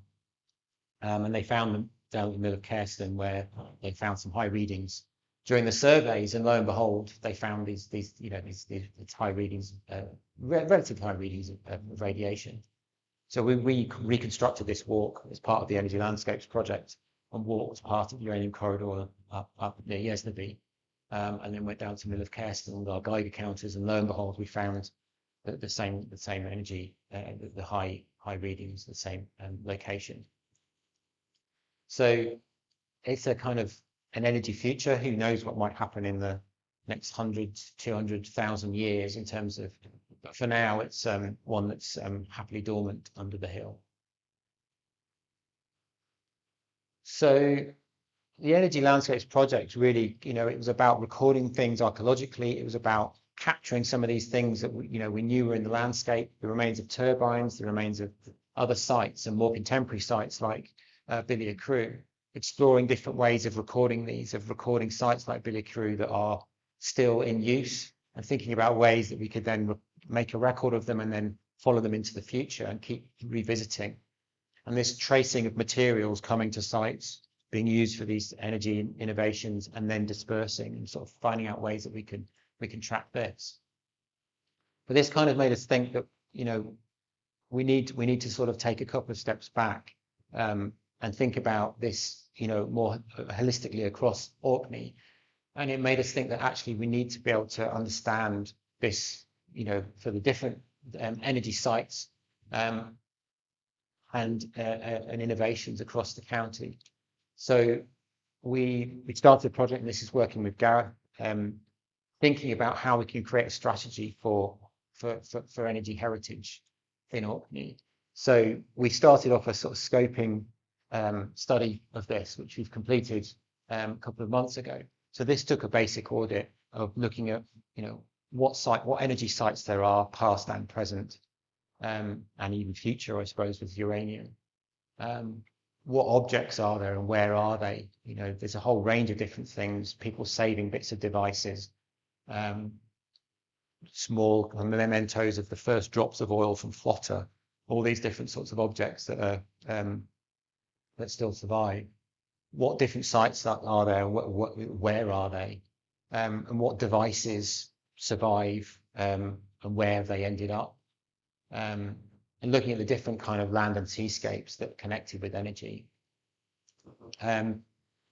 and they found them down in the middle of Careston, where they found some high readings during the surveys, and lo and behold, they found these high readings, relatively high readings of radiation. So we reconstructed this walk as part of the Energy Landscapes project, and walked part of the uranium corridor up near Yesneby, and then went down to the middle of Careston with our Geiger counters, and lo and behold, we found the same energy, the high readings, the same location. So it's a kind of an energy future. Who knows what might happen in the next 100, 200,000 years in terms of, but for now it's one that's happily dormant under the hill. So the Energy Landscapes project really, you know, it was about recording things archaeologically. It was about capturing some of these things that we knew were in the landscape, the remains of turbines, the remains of other sites and more contemporary sites like Billy Crew, exploring different ways of recording these, of recording sites like Billy Crew that are still in use, and thinking about ways that we could then make a record of them and then follow them into the future and keep revisiting. And this tracing of materials coming to sites, being used for these energy innovations, and then dispersing and sort of finding out ways that we can track this. But this kind of made us think that, you know, we need to sort of take a couple of steps back and think about this, you know, more holistically across Orkney. And it made us think that actually we need to be able to understand this, you know, for the different energy sites and innovations across the county. So we started a project, and this is working with Gareth, thinking about how we can create a strategy for energy heritage in Orkney. So we started off a sort of scoping study of this, which we've completed a couple of months ago. So this took a basic audit of looking at, you know, what energy sites there are, past and present, and even future, I suppose, with uranium. What objects are there and where are they? You know, there's a whole range of different things, people saving bits of devices, small mementos of the first drops of oil from Flotter, all these different sorts of objects that are that still survive. What different sites are there? Where are they? And what devices survive? And where have they ended up? And looking at the different kind of land and seascapes that are connected with energy.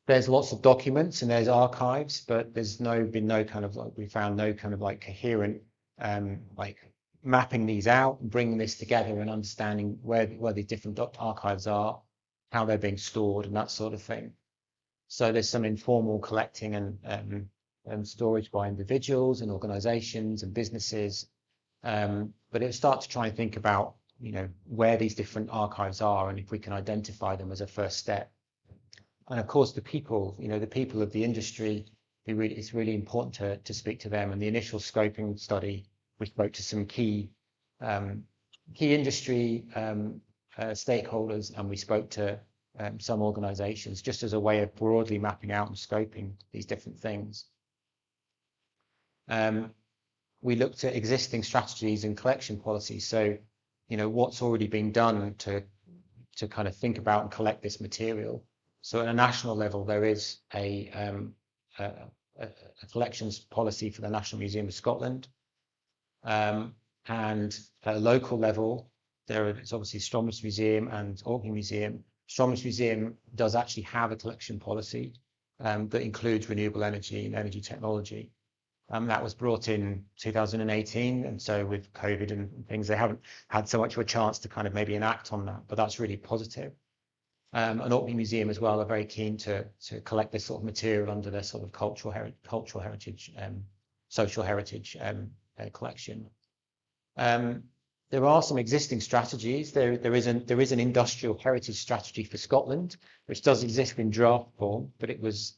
There's lots of documents and there's archives, but there's been no kind of, like, we found no kind of like coherent like mapping these out and bringing this together and understanding where the different archives are, how they're being stored and that sort of thing. So there's some informal collecting and storage by individuals and organizations and businesses, but it starts to try and think about, you know, where these different archives are and if we can identify them as a first step. And of course, the people, you know, the people of the industry, it's really important to speak to them. And the initial scoping study, we spoke to some key industry stakeholders, and we spoke to some organizations just as a way of broadly mapping out and scoping these different things. We looked at existing strategies and collection policies. So, you know, what's already been done to kind of think about and collect this material. So at a national level, there is a collections policy for the National Museum of Scotland. And at a local level, there's obviously Stromness Museum and Orkney Museum. Stromness Museum does actually have a collection policy that includes renewable energy and energy technology. That was brought in 2018, and so with COVID and things, they haven't had so much of a chance to kind of maybe enact on that, but that's really positive. An Orkney Museum as well are very keen to collect this sort of material under their sort of cultural heritage, social heritage collection. There are some existing strategies. There is an industrial heritage strategy for Scotland, which does exist in draft form, but it's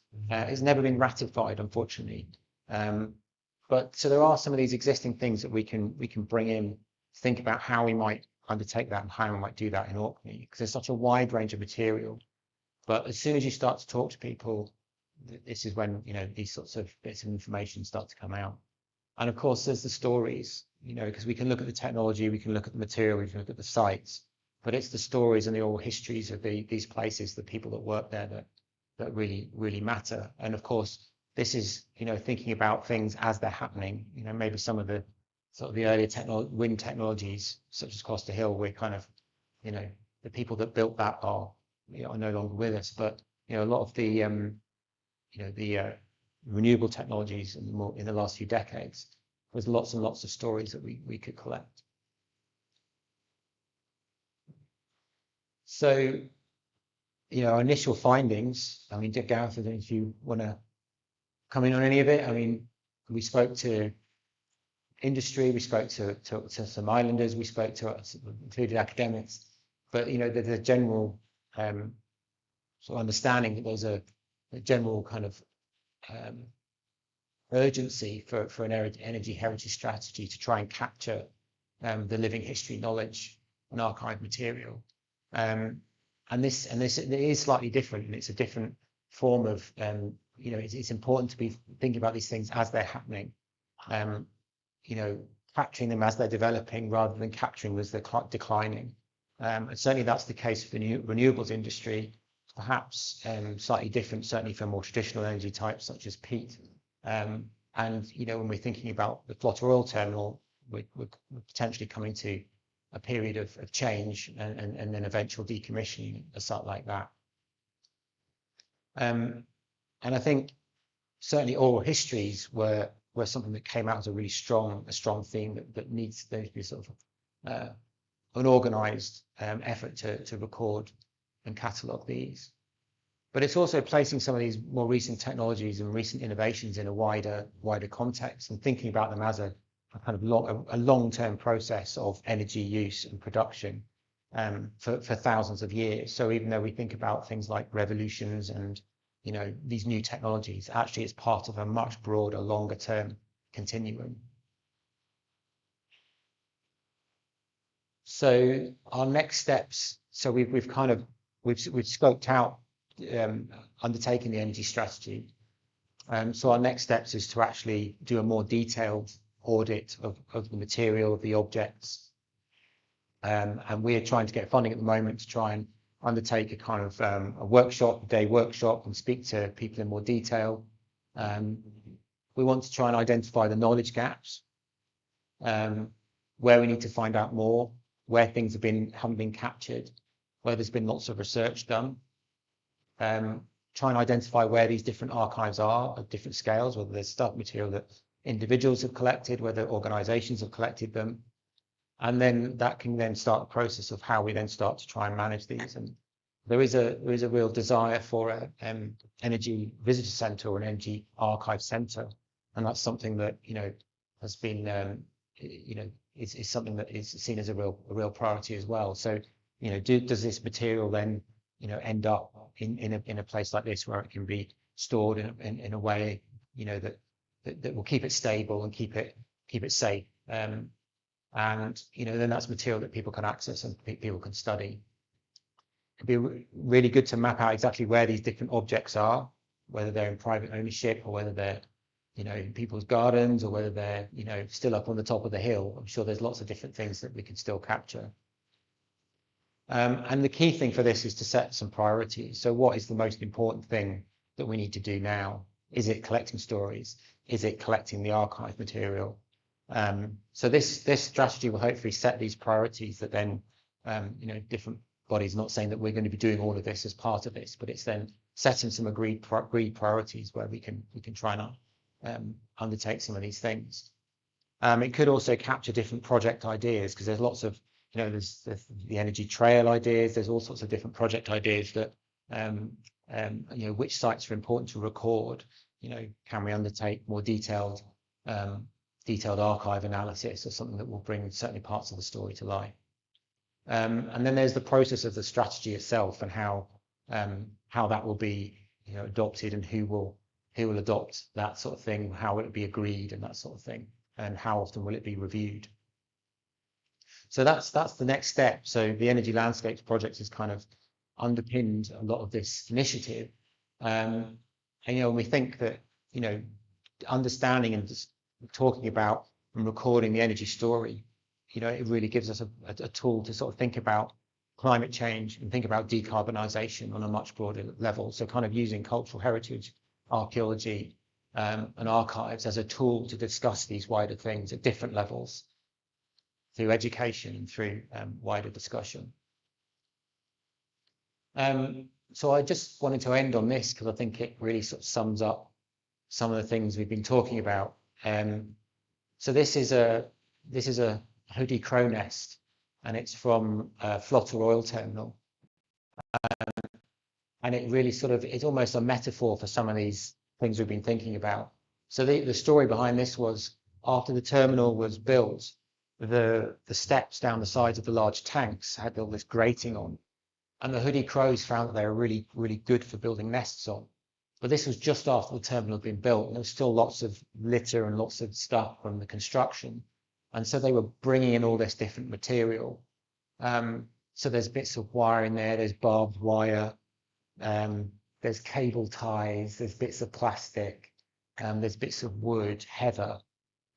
never been ratified, unfortunately. But so there are some of these existing things that we can bring in, think about how we might undertake that and how we might do that in Orkney, because there's such a wide range of material. But as soon as you start to talk to people, this is when these sorts of bits of information start to come out. And of course, there's the stories, because we can look at the technology, we can look at the material, we can look at the sites, but it's the stories and the oral histories of these places, the people that work there that really matter. And of course, this is thinking about things as they're happening. Maybe some of the sort of the earlier wind technologies, such as Costa Hill, we're kind of the people that built that are no longer with us, but a lot of the renewable technologies in the last few decades, there's lots and lots of stories that we could collect. So, our initial findings, I mean, Gareth, I don't know if you want to come in on any of it. I mean, we spoke to industry, we spoke to some islanders, we spoke to included academics, but there's a general sort of understanding that there's a general kind of urgency for an energy heritage strategy to try and capture the living history, knowledge, and archive material. And this it is slightly different, and it's a different form of it's important to be thinking about these things as they're happening. Capturing them as they're developing rather than capturing them as they're declining. And certainly that's the case for the renewables industry, perhaps slightly different, certainly for more traditional energy types such as peat. And when we're thinking about the floater oil terminal, we're potentially coming to a period of change and then eventual decommissioning, a site like that. And I think certainly oral histories were something that came out as a really strong theme that needs to be sort of an organised effort to record and catalogue these. But it's also placing some of these more recent technologies and recent innovations in a wider context and thinking about them as a kind of long-term process of energy use and production for thousands of years. So even though we think about things like revolutions and these new technologies, actually it's part of a much broader, longer term continuum. So our next steps, so we've scoped out undertaking the energy strategy. So our next steps is to actually do a more detailed audit of the material, of the objects. And we're trying to get funding at the moment to try and undertake a kind of a day workshop and speak to people in more detail. We want to try and identify the knowledge gaps, where we need to find out more, where things haven't been captured, where there's been lots of research done. Try and identify where these different archives are at different scales, whether there's stuff material that individuals have collected, whether organizations have collected them. And then that can then start the process of how we then start to try and manage these. And there is a real desire for an energy visitor centre or an energy archive centre, and that's something that has been is something that is seen as a real priority as well. So does this material then end up in a place like this where it can be stored in a way that will keep it stable and keep it safe. And then that's material that people can access and people can study. It'd be really good to map out exactly where these different objects are, whether they're in private ownership or whether they're in people's gardens or whether they're still up on the top of the hill. I'm sure there's lots of different things that we can still capture. And the key thing for this is to set some priorities. So what is the most important thing that we need to do now? Is it collecting stories? Is it collecting the archive material? So this strategy will hopefully set these priorities that then different bodies, not saying that we're going to be doing all of this as part of this, but it's then setting some agreed priorities where we can try and undertake some of these things. It could also capture different project ideas, because there's lots of you know, there's the energy trail ideas. There's all sorts of different project ideas that, you know, which sites are important to record. You know, can we undertake more detailed archive analysis or something that will bring certainly parts of the story to life. And then there's the process of the strategy itself and how that will be, you know, adopted, and who will adopt that sort of thing, how will it be agreed and that sort of thing, and how often will it be reviewed. So that's the next step. So the Energy Landscapes project has kind of underpinned a lot of this initiative. And, you know, we think that, you know, understanding and just talking about and recording the energy story, you know, it really gives us a tool to sort of think about climate change and think about decarbonisation on a much broader level. So kind of using cultural heritage, archaeology, and archives as a tool to discuss these wider things at different levels through education and through wider discussion. So I just wanted to end on this because I think it really sort of sums up some of the things we've been talking about. So this is a hoodie crow nest, and it's from Flotter Oil Terminal. And it really sort of, it's almost a metaphor for some of these things we've been thinking about. So the story behind this was, after the terminal was built, the steps down the sides of the large tanks had all this grating on, and the hoodie crows found that they were really, really good for building nests on. But this was just after the terminal had been built, and there was still lots of litter and lots of stuff from the construction. And so they were bringing in all this different material. So there's bits of wire in there, there's barbed wire, there's cable ties, there's bits of plastic, there's bits of wood, heather.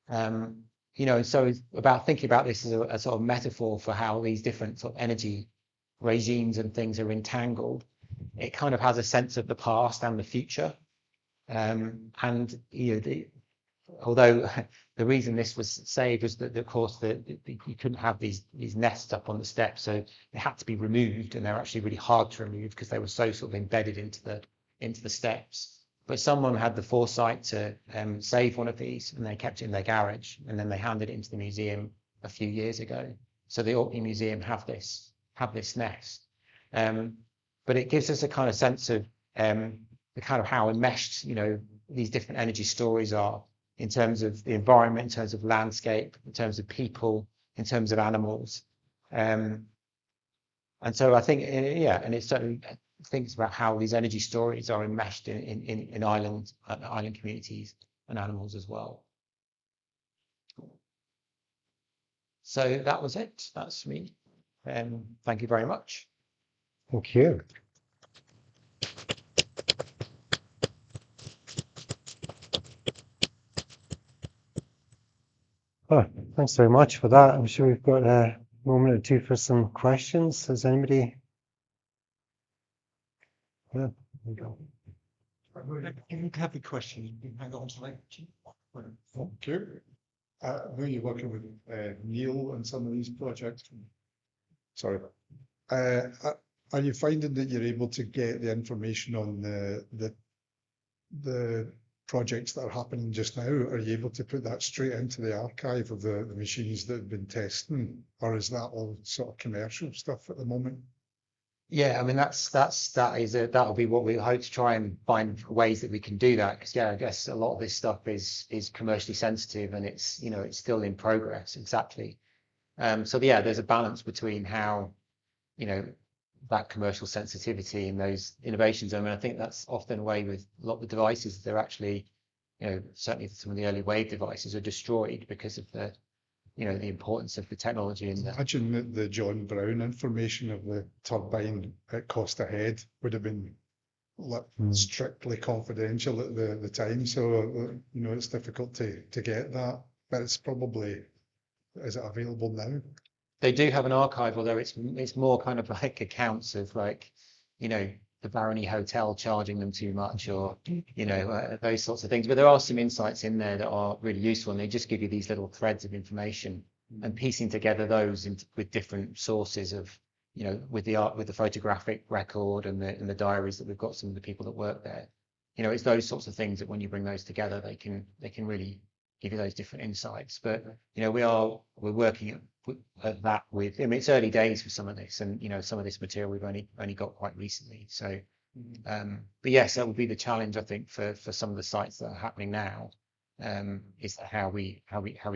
You know, so it's about thinking about this as a sort of metaphor for how these different sort of energy regimes and things are entangled. It kind of has a sense of the past and the future. And you know, although the reason this was saved was that, of course, you couldn't have these nests up on the steps, so they had to be removed, and they're actually really hard to remove because they were so sort of embedded into the steps. But someone had the foresight to save one of these, and they kept it in their garage, and then they handed it into the museum a few years ago. So the Orkney Museum have this nest, but it gives us a kind of sense of the kind of how enmeshed, you know, these different energy stories are in terms of the environment, in terms of landscape, in terms of people, in terms of animals. And so I think, yeah, and it certainly thinks about how these energy stories are enmeshed in island communities and animals as well. So that was it. That's me. Thank you very much. Thank you. Oh, thanks very much for that. I'm sure we've got a moment or two for some questions. Has anybody? Yeah, there you go. If you have a question, you can hang on to that. Thank you. I know you're working with Neil on some of these projects. Sorry. Are you finding that you're able to get the information on the projects that are happening just now? Are you able to put that straight into the archive of the machines that have been testing, or is that all sort of commercial stuff at the moment? Yeah, I mean that'll be what we hope to try and find ways that we can do that, because yeah, I guess a lot of this stuff is commercially sensitive, and it's, you know, it's still in progress. Exactly. So yeah, there's a balance between how, you know, that commercial sensitivity and those innovations. I mean, I think that's often the way with a lot of the devices. They're actually, you know, certainly some of the early wave devices are destroyed because of the, you know, the importance of the technology. And imagine that the John Brown information of the turbine at Costa Head would have been strictly confidential at the time. So, you know, it's difficult to get that, but it's probably, is it available now? They do have an archive, although it's more kind of like accounts of, like, you know, the Barony Hotel charging them too much, or, you know, those sorts of things. But there are some insights in there that are really useful, and they just give you these little threads of information, and piecing together those with different sources of, you know, with the photographic record and the diaries that we've got, some of the people that work there. You know, it's those sorts of things that when you bring those together, they can really give you those different insights. But, you know, we're working at that with, I mean, it's early days for some of this, and some of this material we've only got quite recently. So, but yes, that would be the challenge, I think, for some of the sites that are happening now, is how we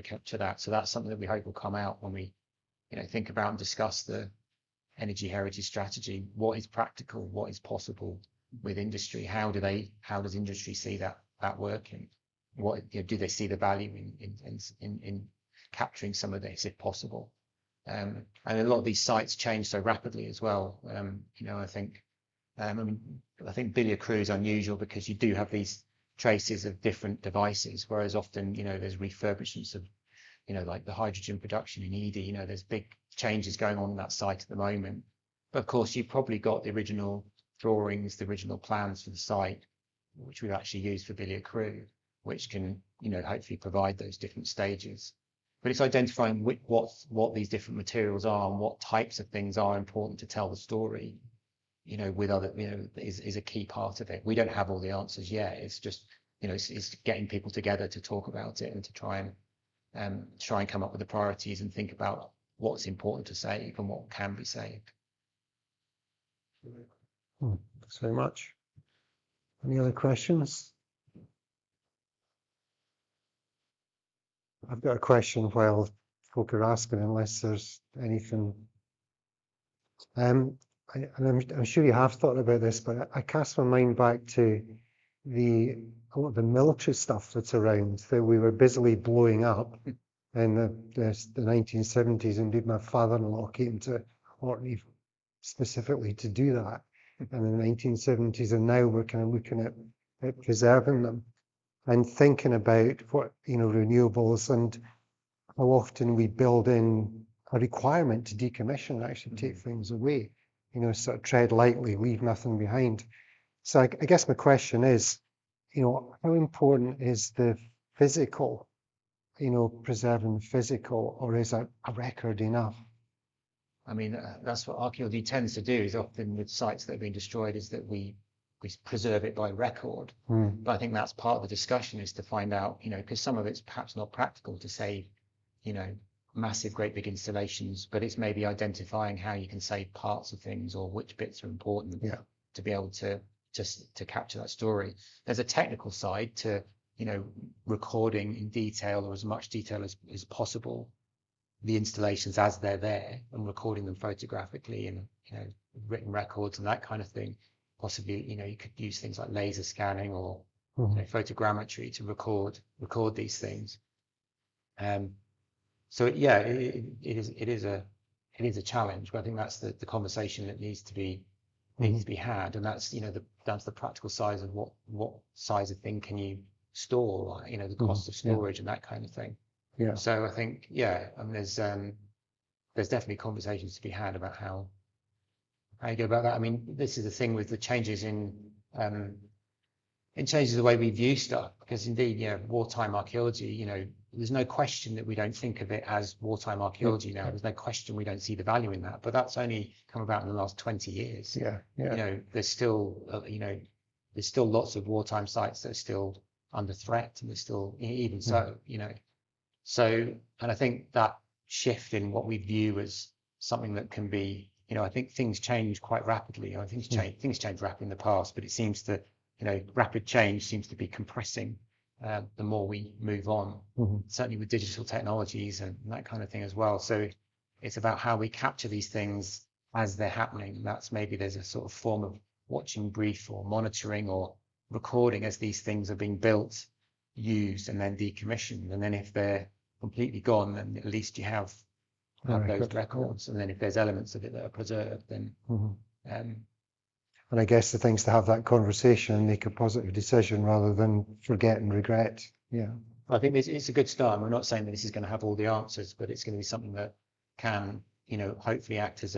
capture that. So that's something that we hope will come out when we, think about and discuss the energy heritage strategy. What is practical? What is possible with industry? How does industry see that working? What do they see the value in capturing some of this if possible? And a lot of these sites change so rapidly as well. I think Billier Crew is unusual because you do have these traces of different devices, whereas often there's refurbishments of like the hydrogen production in Edy. There's big changes going on in that site at the moment. But of course, you've probably got the original drawings, the original plans for the site, which we've actually used for Billier Crew, which can hopefully provide those different stages. But it's identifying what these different materials are and what types of things are important to tell the story, with other, is a key part of it. We don't have all the answers yet. It's just, it's getting people together to talk about it and to try and come up with the priorities and think about what's important to save and what can be saved. Thanks very much. Any other questions? I've got a question while folk are asking, unless there's anything. I'm sure you have thought about this, but I cast my mind back to a lot of the military stuff that's around that we were busily blowing up in the 1970s. Indeed, my father-in-law came to Orkney specifically to do that in the 1970s, and now we're kind of looking at preserving them and thinking about what, renewables and how often we build in a requirement to decommission and actually take things away, sort of tread lightly, leave nothing behind. So I guess my question is, how important is the physical, preserving the physical, or is a record enough? I mean, that's what archaeology tends to do, is often with sites that have been destroyed, is that we preserve it by record. But I think that's part of the discussion, is to find out, because some of it's perhaps not practical to save, massive, great big installations, but it's maybe identifying how you can save parts of things or which bits are important to be able to capture that story. There's a technical side to, recording in detail, or as much detail as possible, the installations as they're there, and recording them photographically and, written records and that kind of thing. Possibly, you could use things like laser scanning or photogrammetry to record these things. So yeah, it is a challenge, but I think that's the conversation that needs to be had, and that's down to the practical size of what size of thing can you store, the cost of storage and that kind of thing. Yeah. So I think there's definitely conversations to be had about how you go about that. I mean, this is the thing with the changes in changes the way we view stuff, because indeed, wartime archaeology, there's no question that we don't think of it as wartime archaeology now. There's no question we don't see the value in that, but that's only come about in the last 20 years. There's still lots of wartime sites that are still under threat, and there's still, even so, So, and I think that shift in what we view as something that can be, I think things change quite rapidly. I think things change rapidly in the past, but it seems to, rapid change seems to be compressing the more we move on, certainly with digital technologies and that kind of thing as well. So it's about how we capture these things as they're happening. That's maybe there's a sort of form of watching brief or monitoring or recording as these things are being built, used, and then decommissioned. And then if they're completely gone, then at least you have those records. And then if there's elements of it that are preserved, then and I guess the thing's to have that conversation and make a positive decision rather than forget and regret. I think it's a good start. We're not saying that this is going to have all the answers, but it's going to be something that can, hopefully act as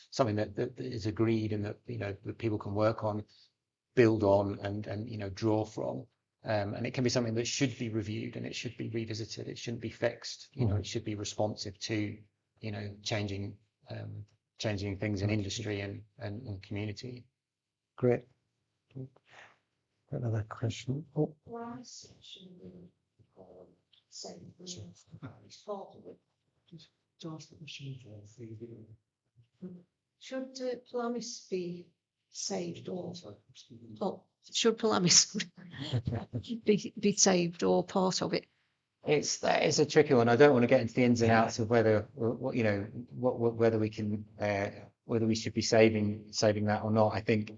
something that is agreed, and that that people can work on, build on, and draw from. And it can be something that should be reviewed, and it should be revisited. It shouldn't be fixed. It should be responsive to, changing things in industry and community. Great. Another question. Oh. To ask the question Should Pelamis be saved or should Pelamis be saved or part of it? That is a tricky one. I don't want to get into the ins and outs of whether what whether we can whether we should be saving that or not. I think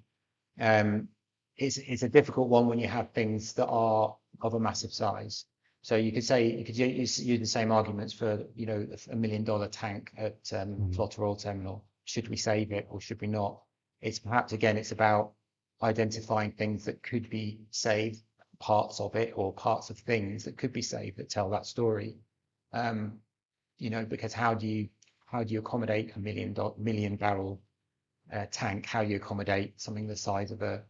it's a difficult one when you have things that are of a massive size. So you could use the same arguments for $1 million tank at Flotta Oil Terminal. Should we save it or should we not? It's perhaps again it's about identifying things that could be saved, parts of it or parts of things that could be saved that tell that story. Because how do you accommodate a million barrel tank? How do you accommodate something the size of a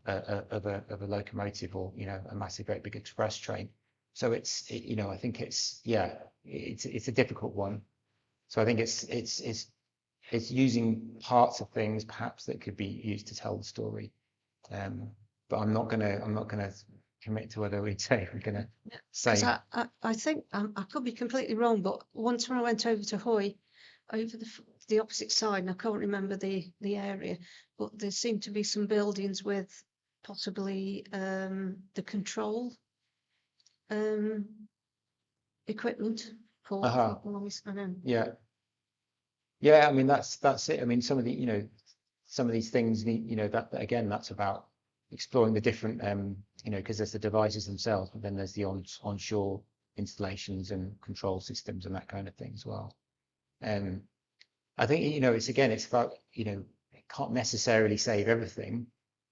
locomotive or a massive great big express train? So I think it's a difficult one. So I think it's using parts of things perhaps that could be used to tell the story. But I'm not gonna commit to whether we're gonna say. I think I could be completely wrong, but once when I went over to Hoy, over the opposite side, and I can't remember the area, but there seemed to be some buildings with possibly the control equipment for Pelamis. Yeah. I mean that's it. I mean some of these things need that again that's about exploring the different because there's the devices themselves, but then there's the onshore installations and control systems and that kind of thing as well. I think it's about it can't necessarily save everything,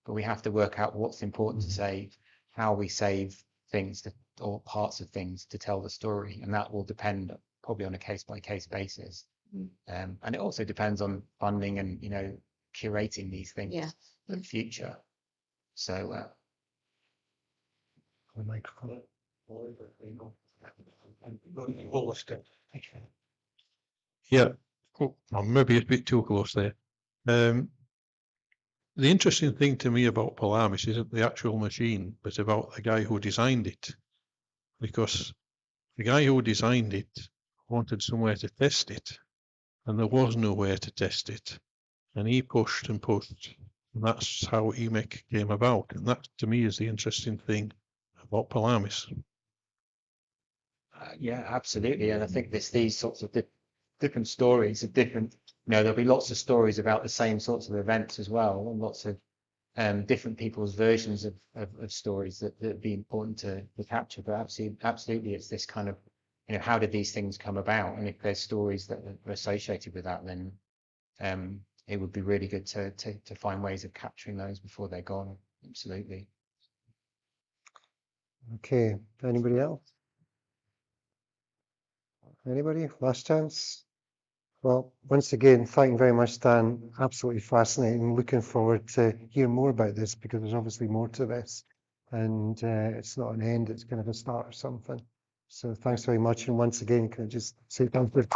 but we have to work out what's important to save, how we save things or parts of things to tell the story, and that will depend probably on a case-by-case basis. And it also depends on funding and curating these things for the future. So yeah, maybe a bit too close there. The interesting thing to me about Pelamis isn't the actual machine, but about the guy who designed it. Because the guy who designed it wanted somewhere to test it, and there was nowhere to test it. And he pushed and pushed, and that's how EMEC came about. And that, to me, is the interesting thing about Pelamis. Yeah, absolutely. And I think there's these sorts of different stories of different, there'll be lots of stories about the same sorts of events as well, and lots of different people's versions of stories that would be important to capture. But absolutely, it's this kind of, how did these things come about? And if there's stories that are associated with that, then it would be really good to find ways of capturing those before they're gone. Absolutely. Okay, anybody else? Anybody? Last chance? Well, once again, thank you very much, Dan. Absolutely fascinating. Looking forward to hear more about this because there's obviously more to this. And it's not an end, it's kind of a start or something. So thanks very much. And once again, can I just say thank you.